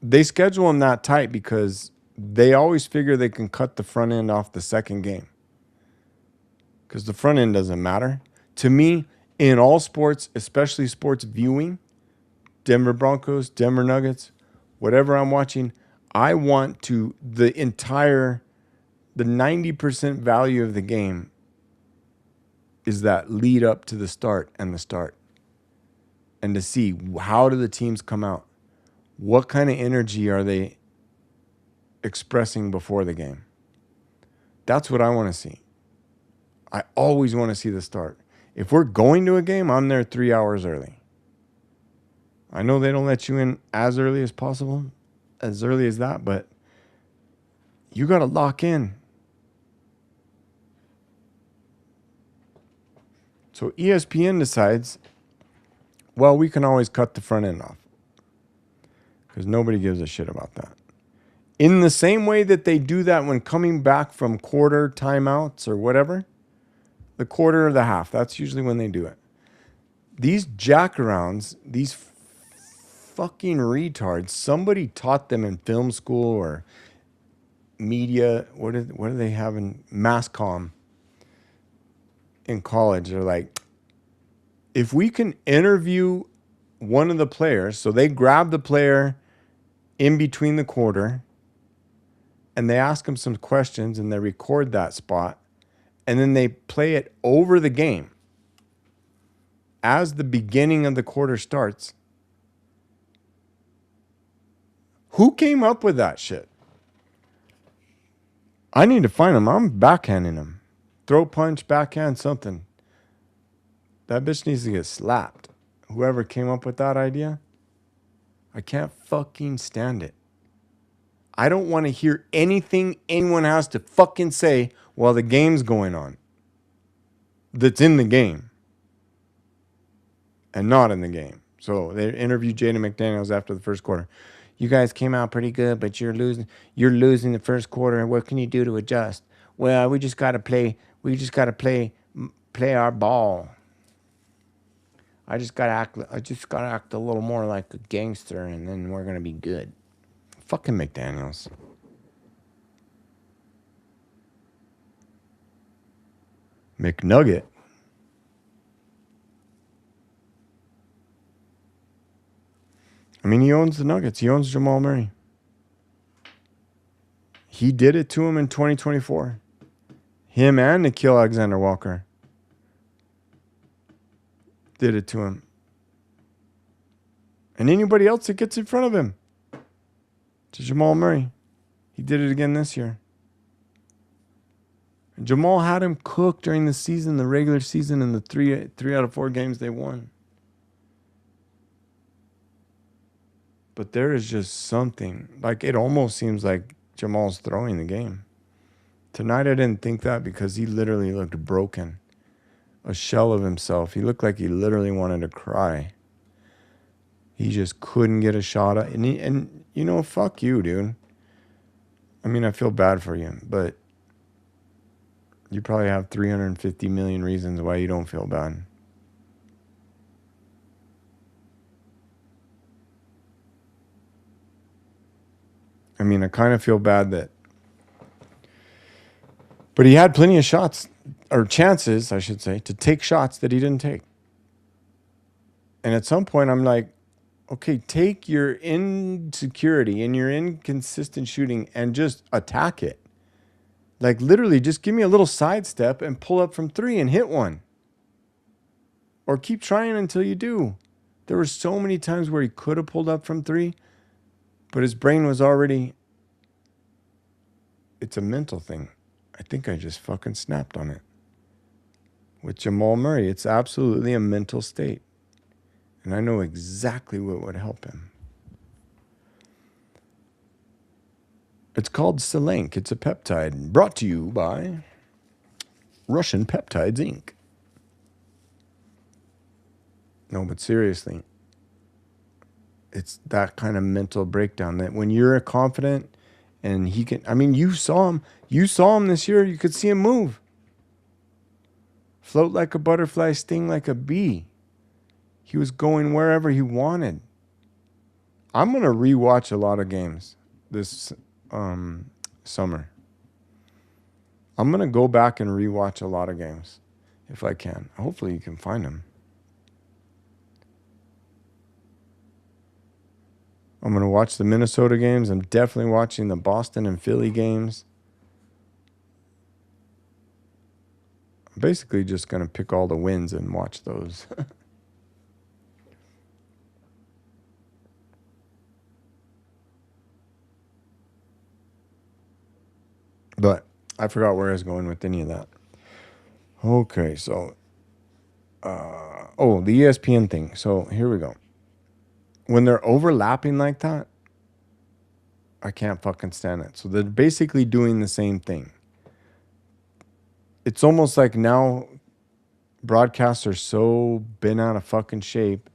They schedule them that tight because they always figure they can cut the front end off the second game. Because the front end doesn't matter. To me, in all sports, especially sports viewing, Denver Broncos, Denver Nuggets, whatever I'm watching, I want to, the 90% value of the game is that lead up to the start and the start. And to see how do the teams come out? What kind of energy are they expressing before the game? That's what I want to see. I always want to see the start. If we're going to a game, I'm there 3 hours early. I know they don't let you in as early as possible, as early as that, but you got to lock in. So ESPN decides, well, we can always cut the front end off because nobody gives a shit about that. In the same way that they do that when coming back from quarter timeouts or whatever, the quarter or the half, that's usually when they do it. These jackarounds, these fucking retards, somebody taught them in film school or media, what do they have in mass comm in college? They're like, if we can interview one of the players, so they grab the player in between the quarter and they ask him some questions and they record that spot and then they play it over the game as the beginning of the quarter starts. Who came up with that shit? I need to find him. I'm backhanding him. Throw punch, backhand, something. That bitch needs to get slapped. Whoever came up with that idea, I can't fucking stand it. I don't want to hear anything anyone has to fucking say while the game's going on. That's in the game. And not in the game. So they interviewed Jaden McDaniels after the first quarter. You guys came out pretty good, but you're losing the first quarter, and what can you do to adjust? Well, we just gotta play our ball. I just gotta act a little more like a gangster, and then we're gonna be good. Fucking McDaniels. McNugget. I mean, he owns the Nuggets. He owns Jamal Murray. He did it to him in 2024. Him and Nikhil Alexander-Walker did it to him. And anybody else that gets in front of him. To Jamal Murray. He did it again this year. And Jamal had him cooked during the season, the regular season, in the three out of 4 games they won. But there is just something, like it almost seems like Jamal's throwing the game. Tonight I didn't think that because he literally looked broken. A shell of himself. He looked like he literally wanted to cry. He just couldn't get a shot. And you know, fuck you, dude. I mean, I feel bad for you, but you probably have 350 million reasons why you don't feel bad. I mean, I kind of feel bad that... But he had plenty of shots, or chances, I should say, to take shots that he didn't take. And at some point, I'm like, okay, take your insecurity and your inconsistent shooting and just attack it. Like, literally, just give me a little sidestep and pull up from 3 and hit one. Or keep trying until you do. There were so many times where he could have pulled up from 3, but his brain was already... It's a mental thing. I think I just fucking snapped on it. With Jamal Murray, it's absolutely a mental state. And I know exactly what would help him. It's called Selenk. It's a peptide brought to you by Russian Peptides, Inc. No, but seriously, it's that kind of mental breakdown that when you're confident and he can, I mean, you saw him this year. You could see him move. Float like a butterfly, sting like a bee. He was going wherever he wanted. I'm going to rewatch a lot of games this summer. I'm going to go back and rewatch a lot of games if I can. Hopefully you can find them. I'm going to watch the Minnesota games. I'm definitely watching the Boston and Philly games. I'm basically just going to pick all the wins and watch those. But I forgot where I was going with any of that. Okay, so... the ESPN thing. So here we go. When they're overlapping like that, I can't fucking stand it. So they're basically doing the same thing. It's almost like now broadcasts are so bent out of fucking shape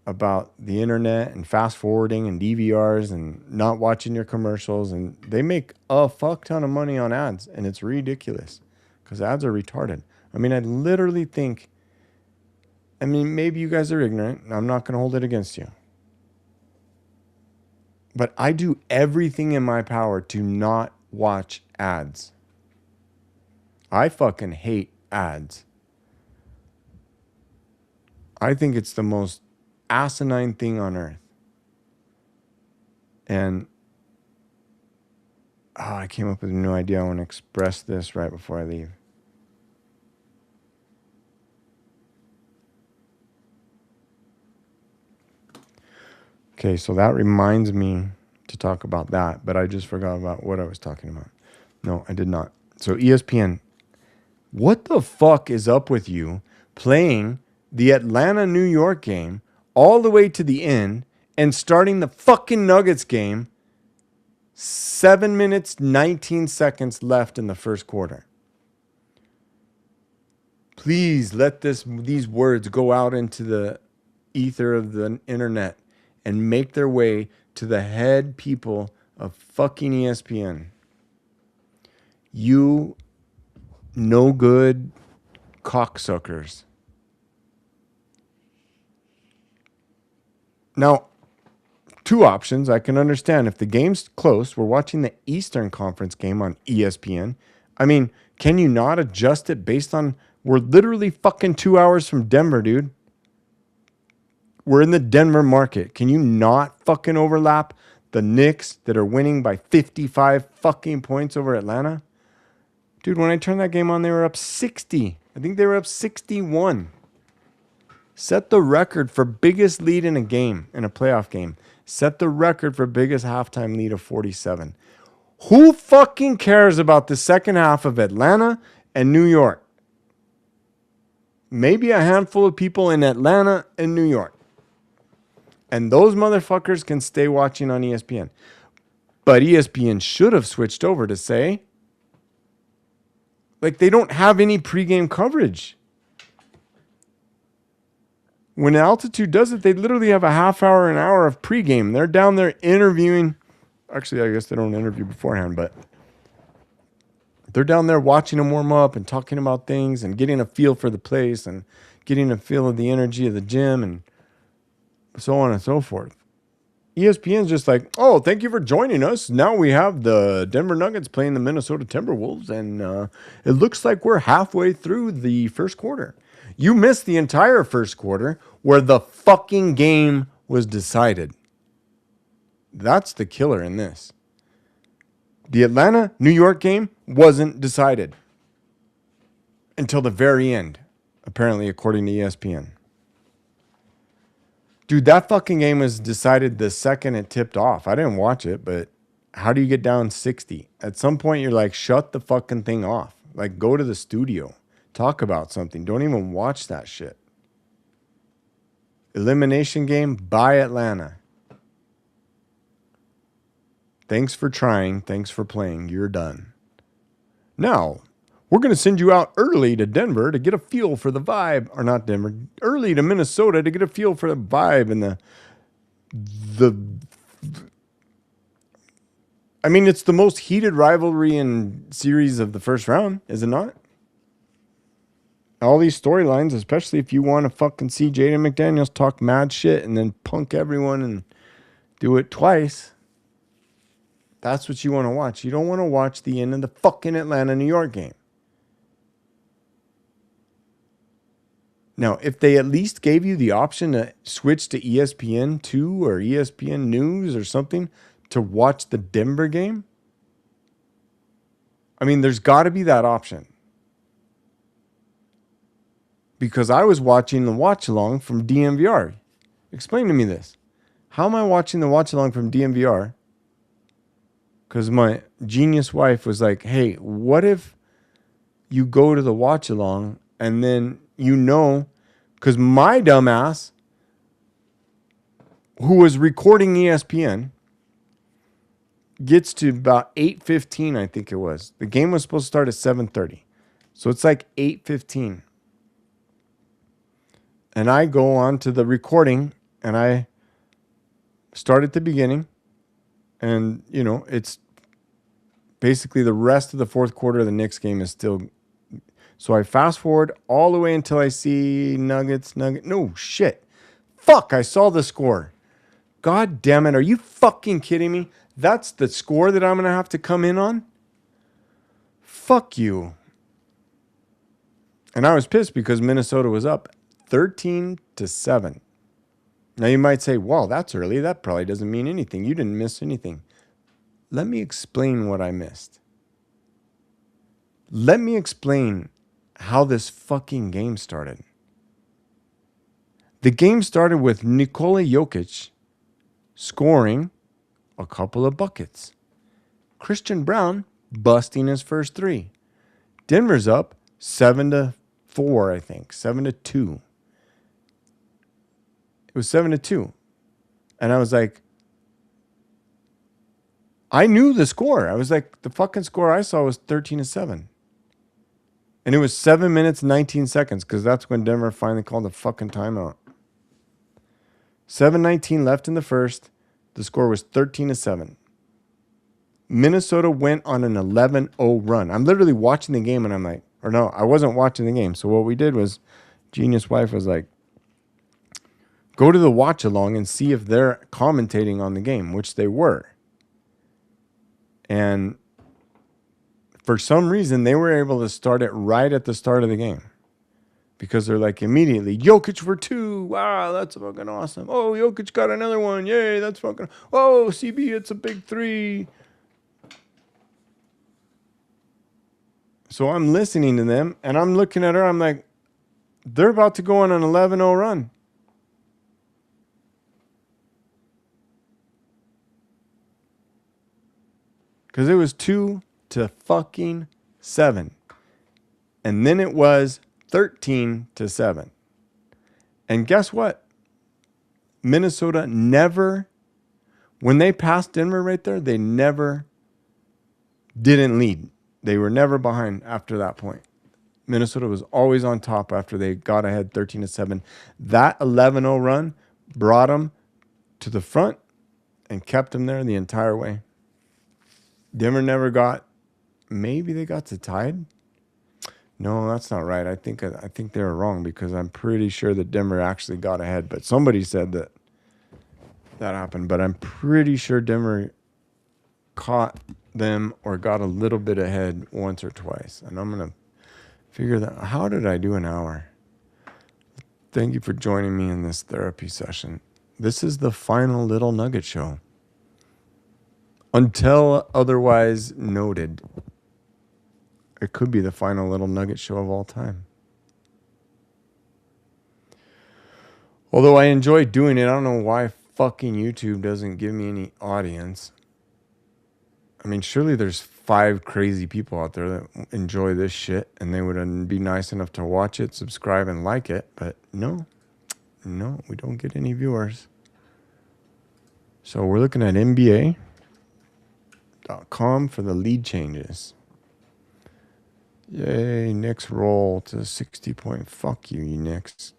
about the internet and fast forwarding and DVRs and not watching your commercials, and they make a fuck ton of money on ads, and it's ridiculous because ads are retarded. I mean, I literally think, I mean, maybe you guys are ignorant. I'm not going to hold it against you. But I do everything in my power to not watch ads. I fucking hate ads. I think it's the most asinine thing on earth. And I came up with a new idea. I want to express this right before I leave. Okay, so that reminds me to talk about that, but I just forgot about what I was talking about. No, I did not. So ESPN, what the fuck is up with you playing the Atlanta-New York game all the way to the end and starting the fucking Nuggets game 7 minutes, 19 seconds left in the first quarter? Please let these words go out into the ether of the internet and make their way to the head people of fucking ESPN. You no good cocksuckers. Now, two options. I can understand if the game's close. We're watching the Eastern Conference game on ESPN. I mean, can you not adjust it based on... We're literally fucking 2 hours from Denver, dude. We're in the Denver market. Can you not fucking overlap the Knicks that are winning by 55 fucking points over Atlanta? Dude, when I turned that game on, they were up 60. I think they were up 61. Set the record for biggest lead in a game, in a playoff game. Set the record for biggest halftime lead of 47. Who fucking cares about the second half of Atlanta and New York? Maybe a handful of people in Atlanta and New York. And those motherfuckers can stay watching on ESPN. But ESPN should have switched over to say, like, they don't have any pregame coverage. When Altitude does it, they literally have a half hour, an hour of pregame. They're down there interviewing. Actually, I guess they don't interview beforehand, but they're down there watching them warm up and talking about things and getting a feel for the place and getting a feel of the energy of the gym and so on and so forth. ESPN's just like, oh, thank you for joining us. Now we have the Denver Nuggets playing the Minnesota Timberwolves, and it looks like we're halfway through the first quarter. You missed the entire first quarter where the fucking game was decided. That's the killer in this. The Atlanta-New York game wasn't decided until the very end, apparently, according to ESPN. Dude, that fucking game was decided the second it tipped off. I didn't watch it, but how do you get down 60? At some point, you're like, shut the fucking thing off. Like, go to the studio. Talk about something. Don't even watch that shit. Elimination game by Atlanta. Thanks for trying. Thanks for playing. You're done. Now, we're going to send you out early to Denver to get a feel for the vibe. Or not Denver. Early to Minnesota to get a feel for the vibe and I mean, it's the most heated rivalry in series of the first round, is it not? All these storylines, especially if you want to fucking see Jaden McDaniels talk mad shit and then punk everyone and do it twice. That's what you want to watch. You don't want to watch the end of the fucking Atlanta-New York game. Now, if they at least gave you the option to switch to ESPN2 or ESPN News or something to watch the Denver game, I mean, there's got to be that option. Because I was watching the watch-along from DMVR. Explain to me this. How am I watching the watch-along from DMVR? Because my genius wife was like, hey, what if you go to the watch-along and then you know, because my dumbass, who was recording ESPN, gets to about 8:15, I think it was. The game was supposed to start at 7:30. So it's like 8:15. And I go on to the recording and I start at the beginning. And, you know, it's basically the rest of the fourth quarter of the Knicks game is still. So I fast forward all the way until I see Nuggets. No, shit. Fuck, I saw the score. God damn it. Are you fucking kidding me? That's the score that I'm going to have to come in on? Fuck you. And I was pissed because Minnesota was up 13-7. Now you might say, well, that's early. That probably doesn't mean anything. You didn't miss anything. Let me explain what I missed. Let me explain how this fucking game started. The game started with Nikola Jokic scoring a couple of buckets. Christian Brown busting his first three. Denver's up 7-4, I think. 7-2. It was 7-2. And I was like, I knew the score. I was like, the fucking score I saw was 13-7. And it was 7 minutes, 19 seconds, because that's when Denver finally called the fucking timeout. 7:19 left in the first. The score was 13-7. Minnesota went on an 11-0 run. I'm literally watching the game and I'm like, or no, I wasn't watching the game. So what we did was, Genius Wife was like, go to the watch along and see if they're commentating on the game, which they were. And for some reason, they were able to start it right at the start of the game. Because they're like immediately, Jokic for 2. Wow, that's fucking awesome. Oh, Jokic got another one. Yay, that's fucking. Oh, CB, it's a big 3. So I'm listening to them and I'm looking at her. I'm like, they're about to go on an 11-0 run. Because it was 2-7. And then it was 13-7. And guess what? Minnesota never, when they passed Denver right there, they never didn't lead. They were never behind after that point. Minnesota was always on top after they got ahead 13-7. That 11-0 run brought them to the front and kept them there the entire way. Denver never got, maybe they got to tied. No, that's not right. I think they were wrong because I'm pretty sure that Denver actually got ahead. But somebody said that happened. But I'm pretty sure Denver caught them or got a little bit ahead once or twice. And I'm going to figure that. How did I do an hour? Thank you for joining me in this therapy session. This is the final Little Nugget Show. Until otherwise noted. It could be the final Little Nugget Show of all time. Although I enjoy doing it, I don't know why fucking YouTube doesn't give me any audience. I mean, surely there's 5 crazy people out there that enjoy this shit and they would be nice enough to watch it, subscribe, and like it. But no, we don't get any viewers. So we're looking at NBA.com for the lead changes. Yay, Knicks roll to 60 point. Fuck you, Knicks.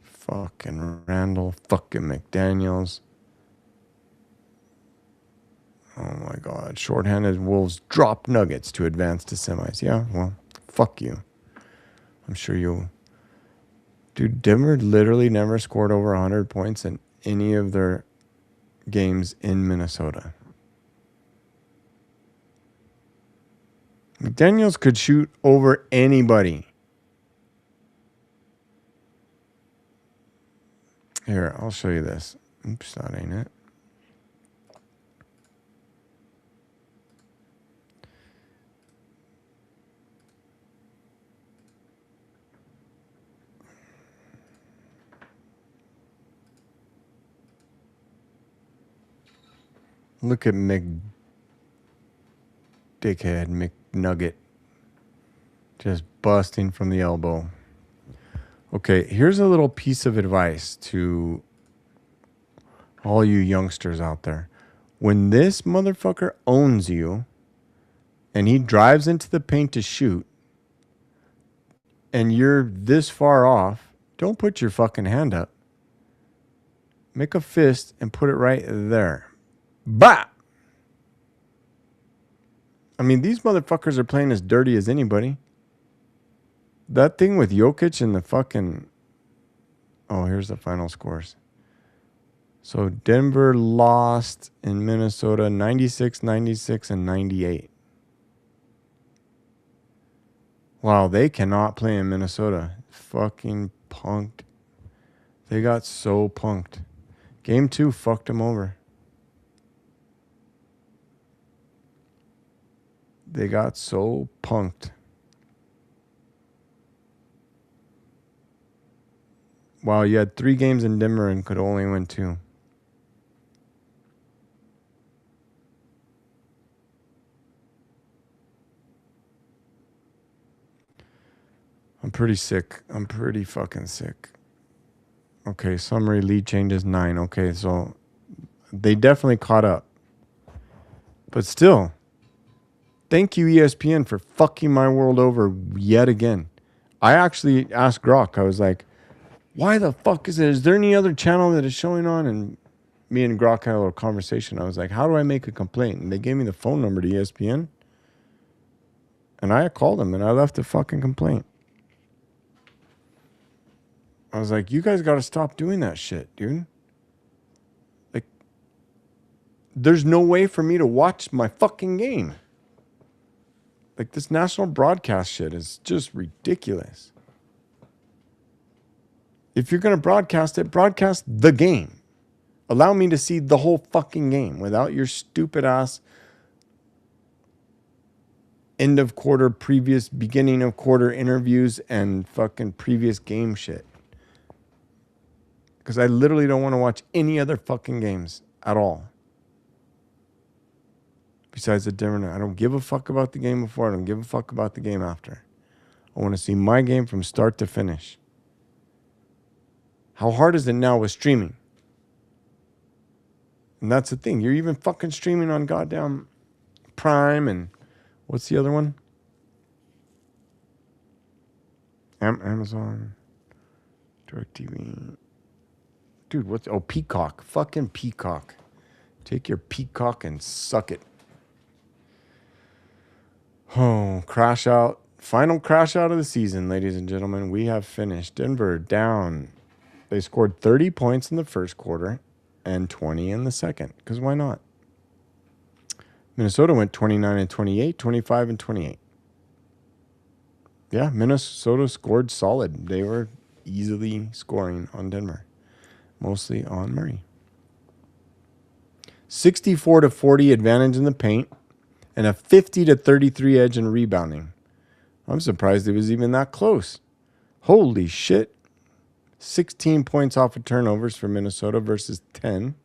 Fucking Randall, fucking McDaniels. Oh my God. Shorthanded Wolves drop Nuggets to advance to semis. Yeah, well, fuck you. I'm sure you'll. Dude, Denver literally never scored over 100 points in any of their games in Minnesota. McDaniels could shoot over anybody. Here, I'll show you this. Oops, that ain't it. Look at McNugget. Just busting from the elbow. Okay, here's a little piece of advice to all you youngsters out there. When this motherfucker owns you and he drives into the paint to shoot and you're this far off, don't put your fucking hand up. Make a fist and put it right there. Bah! I mean, these motherfuckers are playing as dirty as anybody. That thing with Jokic and the fucking... Oh, here's the final scores. So Denver lost in Minnesota 96, 96, and 98. Wow, they cannot play in Minnesota. Fucking punked. They got so punked. Game 2 fucked them over. They got so punked. Wow, you had 3 games in Denver and could only win 2. I'm pretty sick. I'm pretty fucking sick. Okay, summary lead changes 9. Okay, so they definitely caught up. But still, thank you, ESPN, for fucking my world over yet again. I actually asked Grok, I was like, why the fuck is it? Is there any other channel that is showing on? And me and Grok had a little conversation. I was like, how do I make a complaint? And they gave me the phone number to ESPN. And I called them and I left a fucking complaint. I was like, you guys got to stop doing that shit, dude. Like, there's no way for me to watch my fucking game. Like, this national broadcast shit is just ridiculous. If you're going to broadcast it, broadcast the game. Allow me to see the whole fucking game without your stupid ass end of quarter, previous beginning of quarter interviews and fucking previous game shit. Because I literally don't want to watch any other fucking games at all. Besides the Denver, I don't give a fuck about the game before. I don't give a fuck about the game after. I want to see my game from start to finish. How hard is it now with streaming? And that's the thing. You're even fucking streaming on goddamn Prime and what's the other one? Amazon, DirecTV. Dude, what's... Oh, Peacock. Fucking Peacock. Take your Peacock and suck it. Oh, crash out. Final crash out of the season, ladies and gentlemen. We have finished. Denver down. They scored 30 points in the first quarter and 20 in the second. Because why not? Minnesota went 29 and 28, 25 and 28. Yeah, Minnesota scored solid. They were easily scoring on Denver. Mostly on Murray. 64 to 40 advantage in the paint and a 50 to 33 edge in rebounding. I'm surprised it was even that close. Holy shit. 16 points off of turnovers for Minnesota versus 10.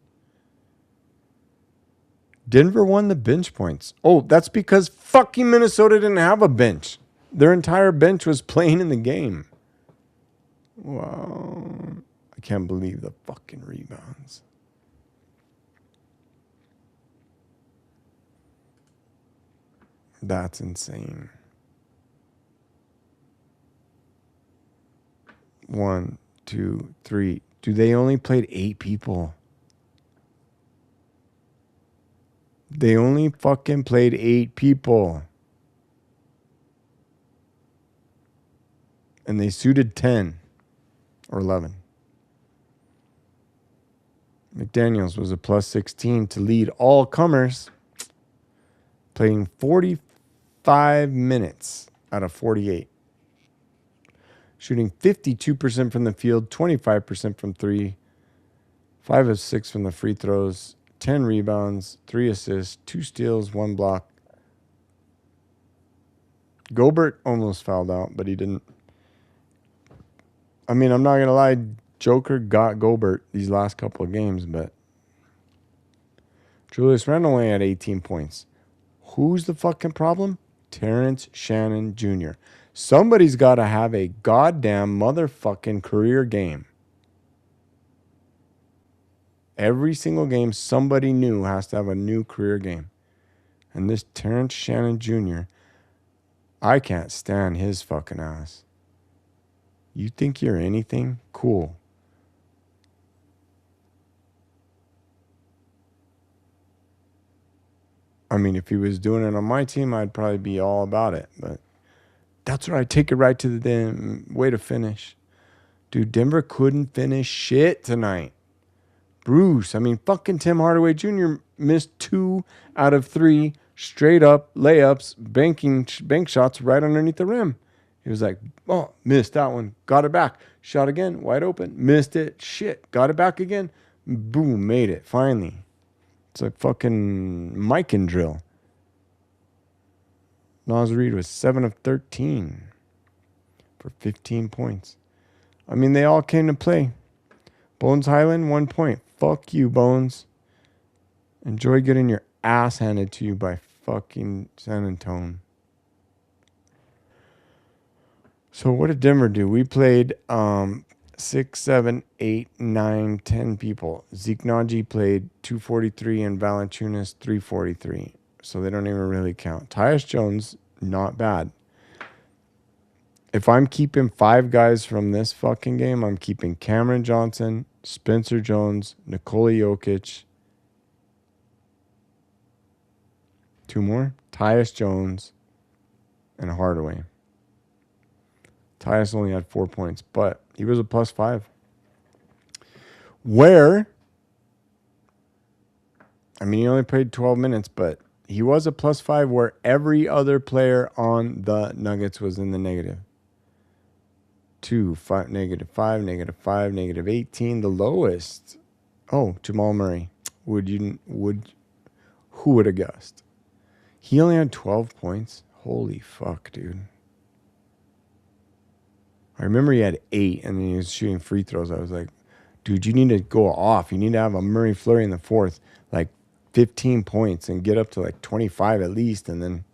Denver won the bench points. Oh, that's because fucking Minnesota didn't have a bench. Their entire bench was playing in the game. Wow. I can't believe the fucking rebounds. That's insane. 1, 2, 3. Dude, they only played 8 people. They only fucking played 8 people. And they suited 10 or 11. McDaniels was a plus 16 to lead all comers, playing 45 minutes out of 48. Shooting 52% from the field, 25% from 3, 5 of 6 from the free throws, 10 rebounds, 3 assists, 2 steals, 1 block. Gobert almost fouled out, but he didn't. I mean, I'm not going to lie. Joker got Gobert these last couple of games, but Julius Randle only had 18 points. Who's the fucking problem? Terrence Shannon Jr. Somebody's got to have a goddamn motherfucking career game. Every single game, somebody new has to have a new career game. And this Terrence Shannon Jr., I can't stand his fucking ass. You think you're anything? Cool. I mean, if he was doing it on my team, I'd probably be all about it. But that's where I take it right to the damn way to finish. Dude, Denver couldn't finish shit tonight. Bruce, I mean, fucking Tim Hardaway Jr. missed 2 out of 3 straight up layups, bank shots right underneath the rim. He was like, oh, missed that one. Got it back. Shot again, wide open. Missed it. Shit. Got it back again. Boom, made it. Finally. It's like fucking Mike and drill. Naz Reid was 7 of 13 for 15 points. I mean, they all came to play. Bones Highland, 1 point. Fuck you, Bones. Enjoy getting your ass handed to you by fucking San Antonio. So what did Denver do? We played 6, 7, 8, 9, 10 people. Zeke Naji played 243 and Valanciunas 343. So they don't even really count. Tyus Jones, not bad. If I'm keeping 5 guys from this fucking game, I'm keeping Cameron Johnson, Spencer Jones, Nikola Jokic. 2 more. Tyus Jones and Hardaway. Tyus only had 4 points, but he was a plus 5. Where, I mean, he only played 12 minutes, but he was a plus 5 where every other player on the Nuggets was in the negative. 2, 5, negative 5, negative 5, negative 18. The lowest. Oh, Jamal Murray. Who would have guessed? He only had 12 points. Holy fuck, dude. I remember he had 8, and then he was shooting free throws. I was like, dude, you need to go off. You need to have a Murray flurry in the 4th, like 15 points, and get up to like 25 at least. And then,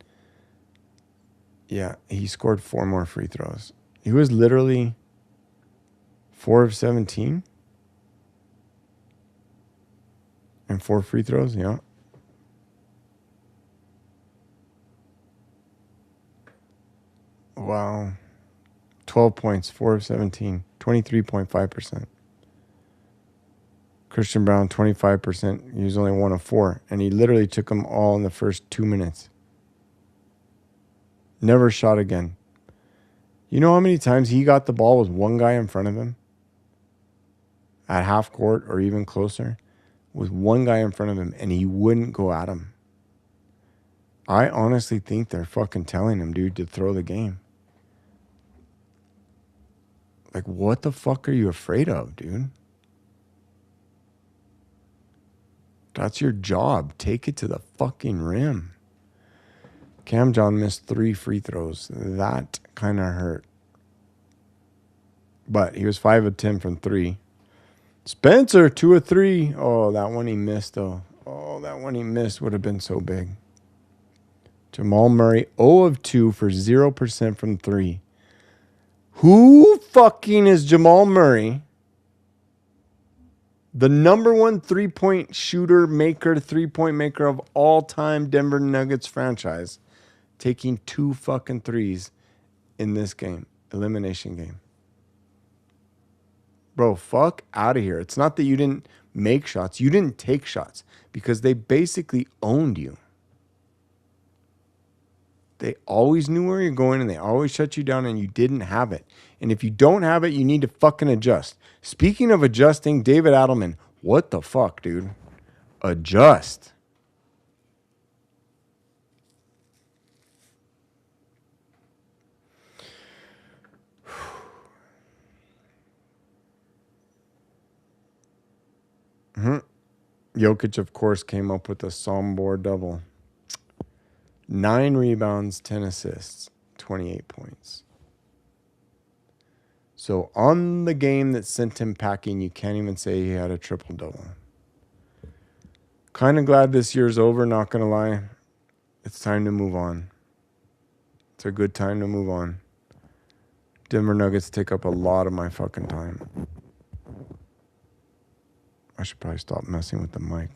yeah, he scored 4 more free throws. He was literally 4 of 17 and 4 free throws, yeah. Wow. 12 points, 4 of 17, 23.5%. Christian Brown, 25%. He was only 1 of 4. And he literally took them all in the first 2 minutes. Never shot again. You know how many times he got the ball with 1 guy in front of him? At half court or even closer? With 1 guy in front of him, and he wouldn't go at him. I honestly think they're fucking telling him, dude, to throw the game. Like, what the fuck are you afraid of, dude? That's your job. Take it to the fucking rim. Cam John missed 3 free throws. That kind of hurt. But he was 5 of 10 from 3. Spencer, 2 of 3. Oh, that one he missed, though. Oh, that one he missed would have been so big. Jamal Murray, 0 of 2 for 0% from 3. Who fucking is Jamal Murray? The number one three-point shooter maker, three-point maker of all-time Denver Nuggets franchise, taking 2 fucking threes in this game, elimination game. Bro, fuck out of here. It's not that you didn't make shots. You didn't take shots because they basically owned you. They always knew where you're going and they always shut you down and you didn't have it. And if you don't have it, you need to fucking adjust. Speaking of adjusting, David Adelman, what the fuck, dude? Adjust. Jokic, of course, came up with a Sombor double. 9 rebounds, 10 assists, 28 points. So on the game that sent him packing, you can't even say he had a triple-double. Kind of glad this year's over, not going to lie. It's time to move on. It's a good time to move on. Denver Nuggets take up a lot of my fucking time. I should probably stop messing with the mic.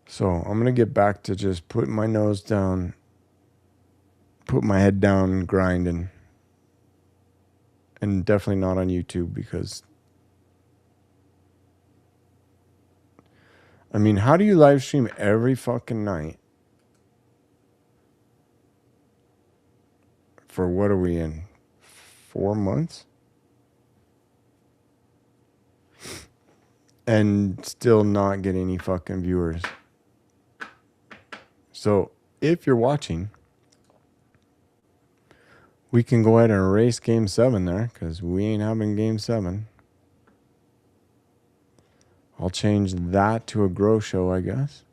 So I'm going to get back to just putting my nose down, put my head down and grinding. And definitely not on YouTube because, I mean, how do you live stream every fucking night? For what are we in? 4 months? And still not get any fucking viewers. So if you're watching, we can go ahead and erase Game 7 there because we ain't having Game 7. I'll change that to a grow show, I guess.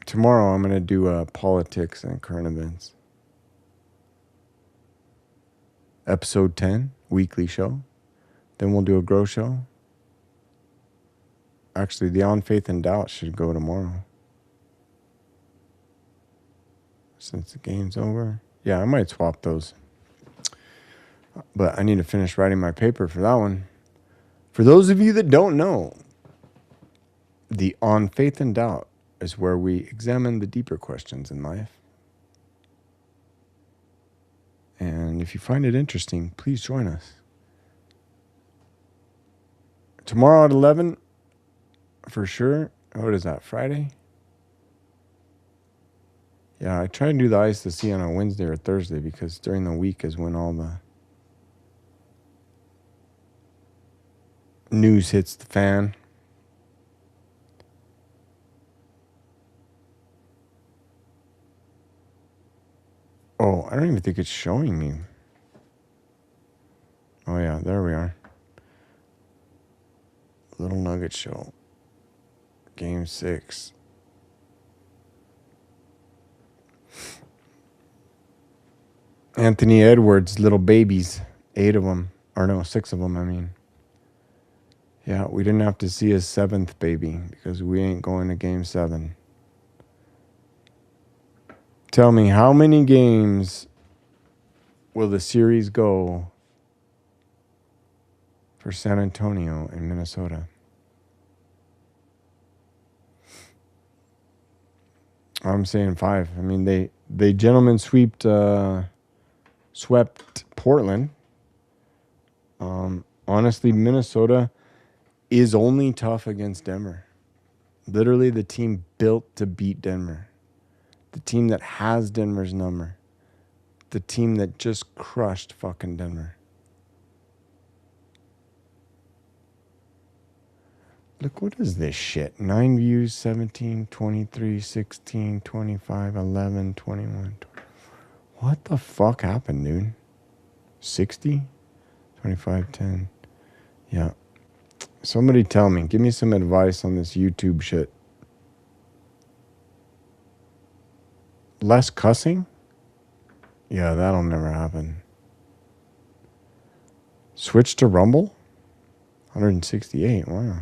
Tomorrow I'm going to do politics and current events. Episode 10, weekly show. Then we'll do a grow show. Actually, the On Faith and Doubt should go tomorrow. Since the game's over. Yeah, I might swap those. But I need to finish writing my paper for that one. For those of you that don't know, the On Faith and Doubt is where we examine the deeper questions in life. And if you find it interesting, please join us. Tomorrow at 11, for sure. What is that, Friday? Yeah, I try and do the Ice to See on a Wednesday or Thursday because during the week is when all the news hits the fan. Oh, I don't even think it's showing me. Oh, yeah, there we are. Little Nugget Show. Game 6. Anthony Edwards, little babies. 8 of them. Or no, 6 of them, I mean. Yeah, we didn't have to see his 7th baby because we ain't going to Game 7. Tell me, how many games will the series go for San Antonio and Minnesota? I'm saying 5. I mean, they gentlemen swept Portland. Honestly, Minnesota is only tough against Denver. Literally the team built to beat Denver. The team that has Denver's number. The team that just crushed fucking Denver. Look, what is this shit? 9 views, 17, 23, 16, 25, 11, 21, 20. What the fuck happened, dude? 60? 25, 10. Yeah. Somebody tell me. Give me some advice on this YouTube shit. Less cussing? Yeah, that'll never happen. Switch to Rumble? 168. Wow.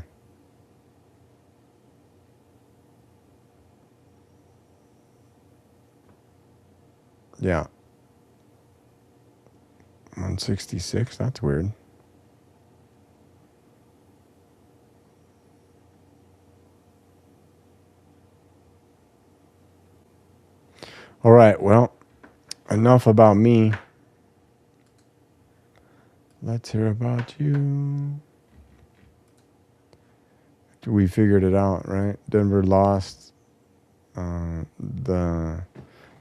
Yeah. 166. That's weird. All right. Well, enough about me. Let's hear about you. We figured it out, right? Denver lost the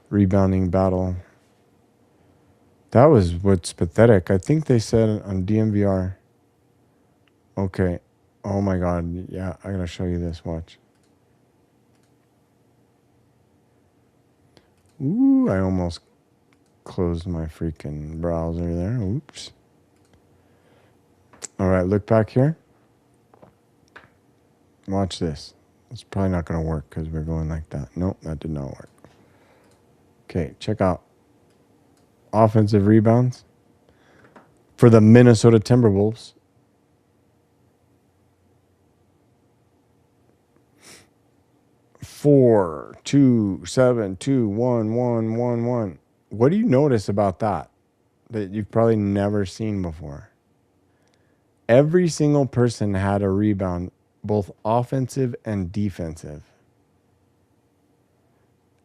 rebounding battle. That was what's pathetic. I think they said on DMVR. Okay. Oh my God. Yeah, I gotta show you this. Watch. Ooh, I almost closed my freaking browser there. Oops. All right, look back here. Watch this. It's probably not going to work because we're going like that. Nope, that did not work. Okay, check out offensive rebounds for the Minnesota Timberwolves. Four, 2, 7, 2, 1, 1, 1, 1. What do you notice about that you've probably never seen before? Every single person had a rebound, both offensive and defensive.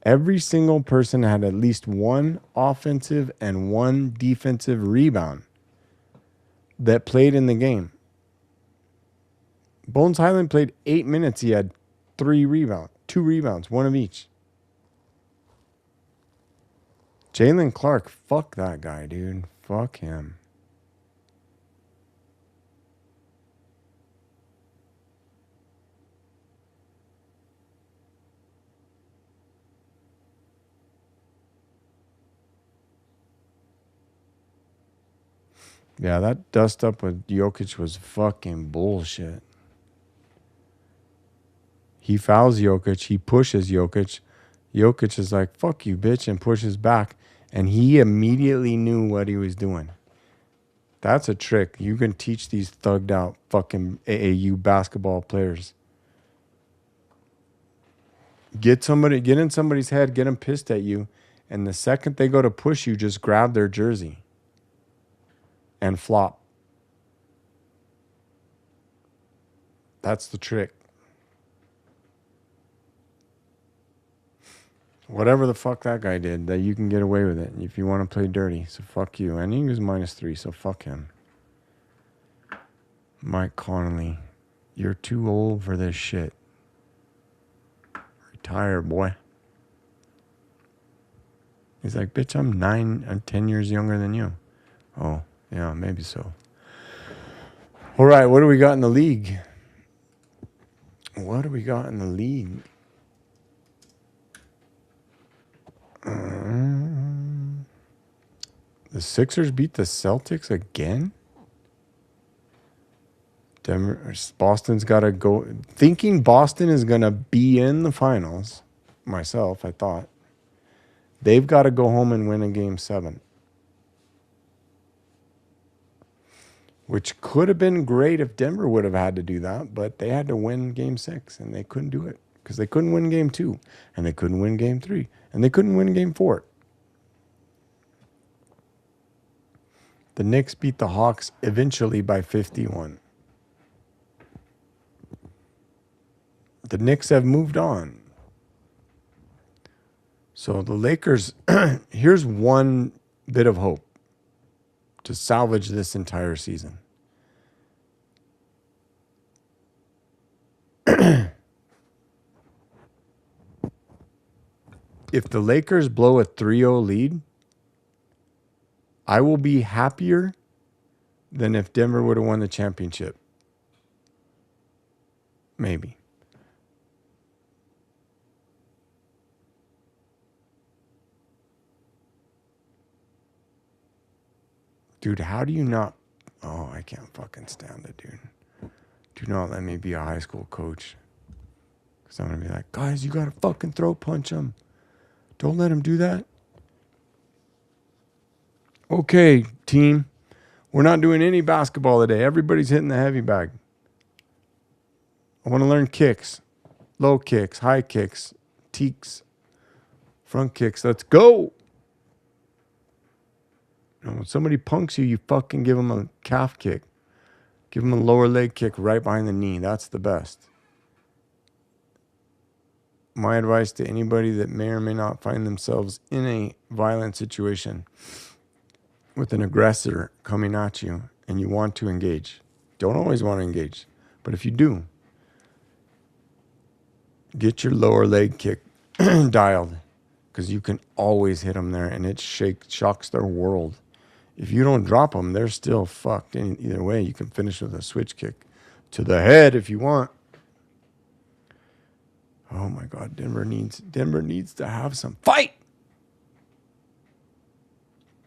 Every single person had at least one offensive and one defensive rebound that played in the game. Bones Highland played 8 minutes. He had 2 rebounds, one of each. Jalen Clark, fuck that guy, dude. Fuck him. Yeah, that dust up with Jokic was fucking bullshit. He fouls Jokic. He pushes Jokic. Jokic is like, fuck you, bitch, and pushes back. And he immediately knew what he was doing. That's a trick. You can teach these thugged out fucking AAU basketball players. Get in somebody's head, get them pissed at you, and the second they go to push you, just grab their jersey and flop. That's the trick. Whatever the fuck that guy did, that you can get away with it if you want to play dirty. So fuck you. And he was -3, so fuck him. Mike Connolly, you're too old for this shit. Retire, boy. He's like, bitch, I'm 10 years younger than you. Oh, yeah, maybe so. All right, what do we got in the league? What do we got in the league? The Sixers beat the Celtics again? Boston's got to go. Thinking Boston is going to be in the finals, myself, I thought. They've got to go home and win a game 7. Which could have been great if Denver would have had to do that, but they had to win game 6, and they couldn't do it because they couldn't win game 2, and they couldn't win game 3, and they couldn't win game 4. The Knicks beat the Hawks eventually by 51. The Knicks have moved on. So the Lakers, here's one bit of hope to salvage this entire season. If the Lakers blow a 3-0 lead, I will be happier than if Denver would have won the championship. Maybe. Dude, how do you not... Oh, I can't fucking stand it, dude. Do not let me be a high school coach. Because I'm going to be like, guys, you got to fucking throat punch him. Don't let him do that. Okay, team. We're not doing any basketball today. Everybody's hitting the heavy bag. I want to learn kicks, low kicks, high kicks, teaks, front kicks. Let's go. When somebody punks you, you fucking give them a calf kick. Give them a lower leg kick right behind the knee. That's the best. My advice to anybody that may or may not find themselves in a violent situation with an aggressor coming at you and you want to engage. Don't always want to engage, but if you do, get your lower leg kick dialed, because you can always hit them there and it shocks their world. If you don't drop them, they're still fucked. Either way, you can finish with a switch kick to the head if you want. Oh my God, Denver needs to have some fight.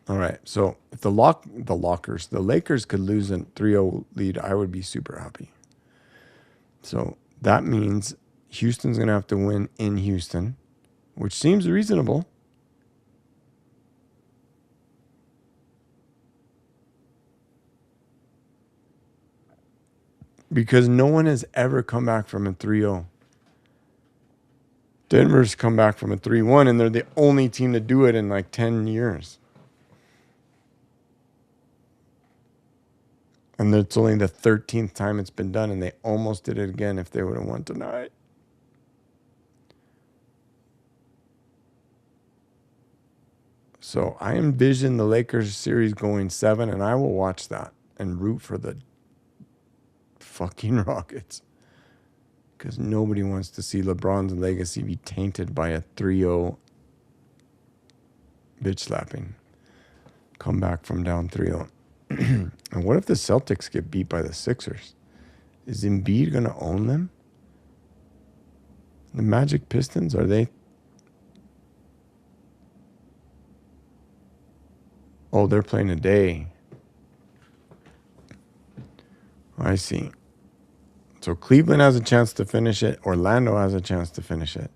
All right, so if the Lakers could lose a 3-0 lead, I would be super happy. So that means Houston's going to have to win in Houston, which seems reasonable. Because no one has ever come back from a 3-0. Denver's come back from a 3-1, and they're the only team to do it in like 10 years. And it's only the 13th time it's been done, and they almost did it again if they would have won tonight. So I envision the Lakers series going 7, and I will watch that and root for the fucking Rockets. Because nobody wants to see LeBron's legacy be tainted by a 3-0 bitch slapping. Come back from down 3-0. And what if the Celtics get beat by the Sixers? Is Embiid going to own them? The Magic Pistons, are they? Oh, they're playing today. I see. So Cleveland has a chance to finish it. Orlando has a chance to finish it.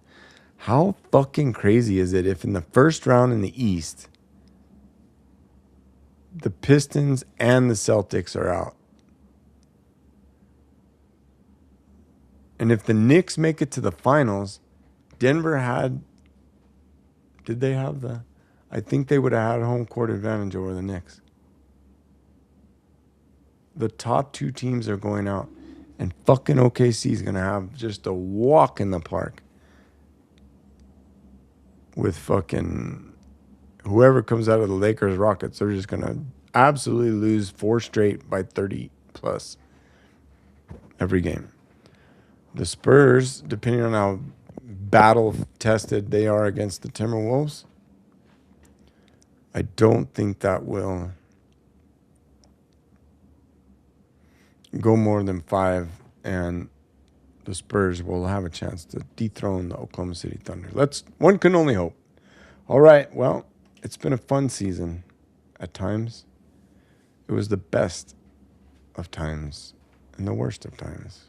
How fucking crazy is it if in the first round in the East, the Pistons and the Celtics are out? And if the Knicks make it to the finals, Denver did they have I think they would have had home court advantage over the Knicks. The top two teams are going out, and fucking OKC is going to have just a walk in the park with fucking whoever comes out of the Lakers Rockets. They're just going to absolutely lose 4 straight by 30 plus every game. The Spurs, depending on how battle-tested they are against the Timberwolves, I don't think that will go more than 5, and the Spurs will have a chance to dethrone the Oklahoma City Thunder. One can only hope. All right, well, it's been a fun season at times. It was the best of times and the worst of times.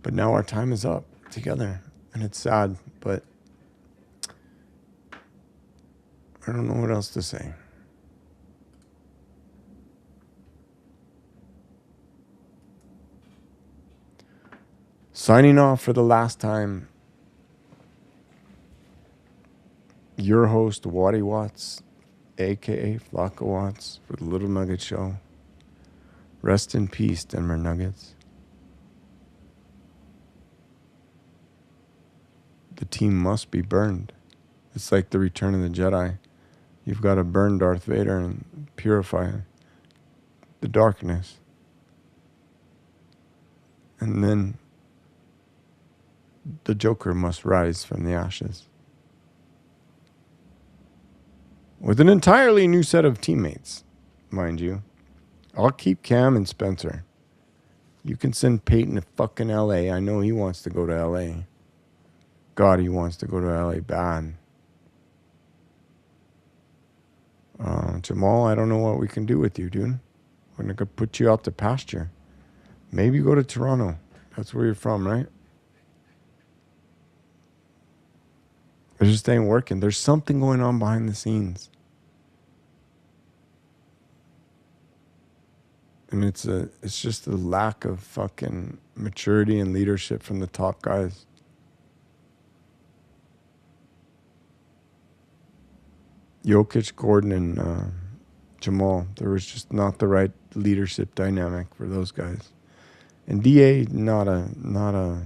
But now our time is up together, and it's sad, but I don't know what else to say. Signing off for the last time, your host, Waddy Watts, a.k.a. Flaco Watts, for the Little Nugget Show. Rest in peace, Denver Nuggets. The team must be burned. It's like the Return of the Jedi. You've got to burn Darth Vader and purify the darkness. And then the Joker must rise from the ashes with an entirely new set of teammates, mind you. I'll keep Cam and Spencer. You can send Peyton to fucking L.A. I know he wants to go to L.A. God, he wants to go to L.A. bad. Jamal, I don't know what we can do with you, dude. We're going to put you out to pasture. Maybe go to Toronto. That's where you're from, right? It just ain't working. There's something going on behind the scenes. And it's just a lack of fucking maturity and leadership from the top guys. Jokic, Gordon, and Jamal. There was just not the right leadership dynamic for those guys. And DA, not a.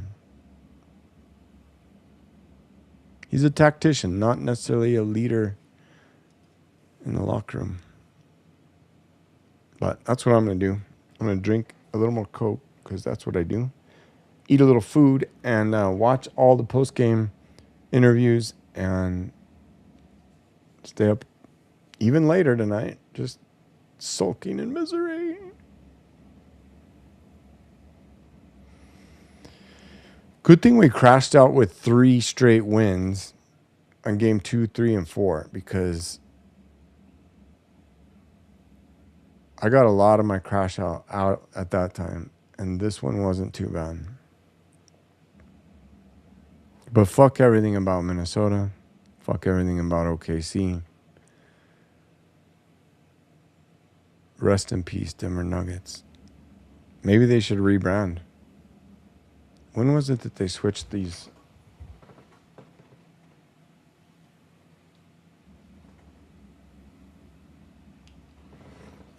He's a tactician, not necessarily a leader in the locker room. But that's what I'm going to do. I'm going to drink a little more Coke because that's what I do. Eat a little food and watch all the post-game interviews and stay up even later tonight, just sulking in misery. Good thing we crashed out with 3 straight wins on game 2, 3, and 4 because I got a lot of my crash out at that time, and this one wasn't too bad. But fuck everything about Minnesota. Fuck everything about OKC. Rest in peace, Denver Nuggets. Maybe they should rebrand. When was it that they switched these?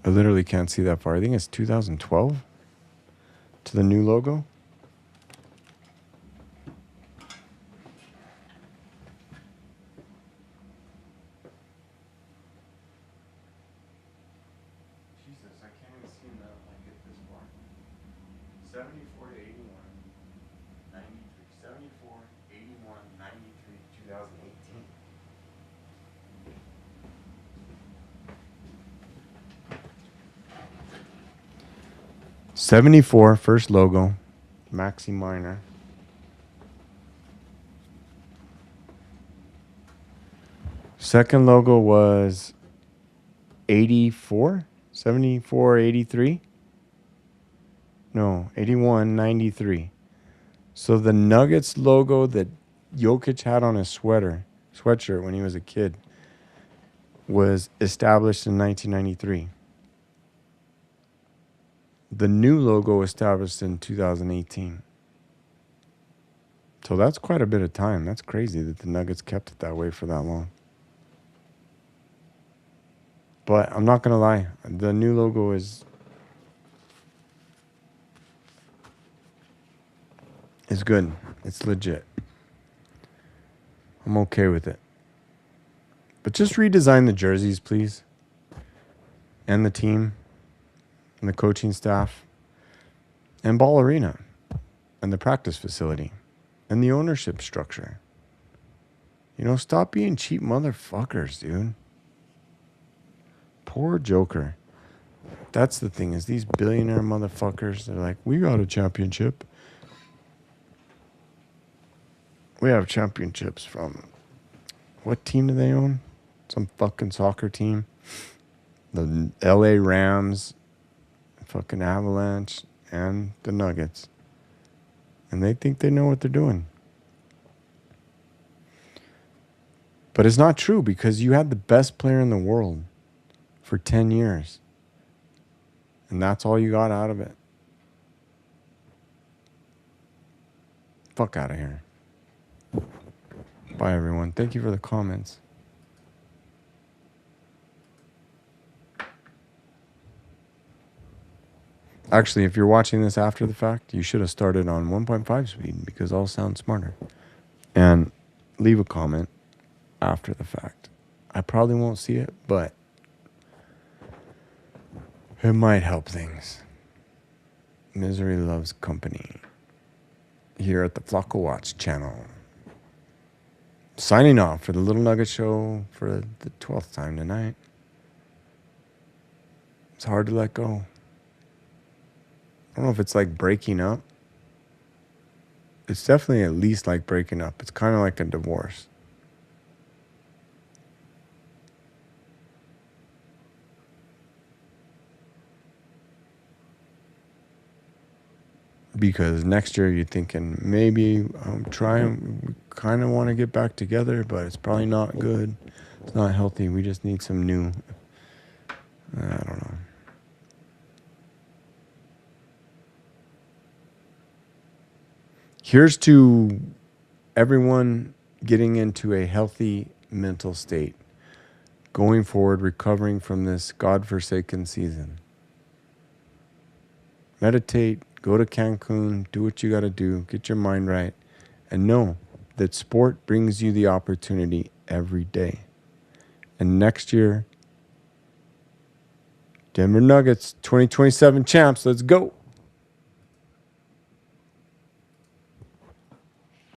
I literally can't see that far. I think it's 2012 to the new logo. Jesus, I can't even see that like it this far. 74 to 81, 93, 74, 81, 93, 2018. '74 first logo, Maxi Minor. Second logo was 84, 74, 83. No, 81, 93. So the Nuggets logo that Jokic had on his sweatshirt when he was a kid was established in 1993. The new logo established in 2018. So that's quite a bit of time. That's crazy that the Nuggets kept it that way for that long. But I'm not going to lie. The new logo is good. It's legit. I'm okay with it. But just redesign the jerseys, please. And the team. And the coaching staff. And Ball Arena. And the practice facility. And the ownership structure. You know, stop being cheap motherfuckers, dude. Poor Joker. That's the thing, is these billionaire motherfuckers, they're like, we got a championship. We have championships from, what team do they own? Some fucking soccer team. The LA Rams, fucking Avalanche, and the Nuggets. And they think they know what they're doing. But it's not true, because you had the best player in the world for 10 years. And that's all you got out of it. Fuck out of here. Bye, everyone. Thank you for the comments. Actually, if you're watching this after the fact, you should have started on 1.5 speed, because I'll sound smarter. And leave a comment after the fact. I probably won't see it, but it might help things. Misery loves company. Here at the Flaco Watts channel. Signing off for the Little Nugget Show for the 12th time tonight. It's hard to let go. I don't know if it's like breaking up. It's definitely at least like breaking up. It's kind of like a divorce. Because next year you're thinking, maybe I'm trying, we kind of want to get back together, but it's probably not good. It's not healthy. We just need some new, I don't know. Here's to everyone getting into a healthy mental state, going forward, recovering from this godforsaken season. Meditate, go to Cancun, do what you got to do, get your mind right, and know that sport brings you the opportunity every day. And next year, Denver Nuggets 2027 champs, let's go.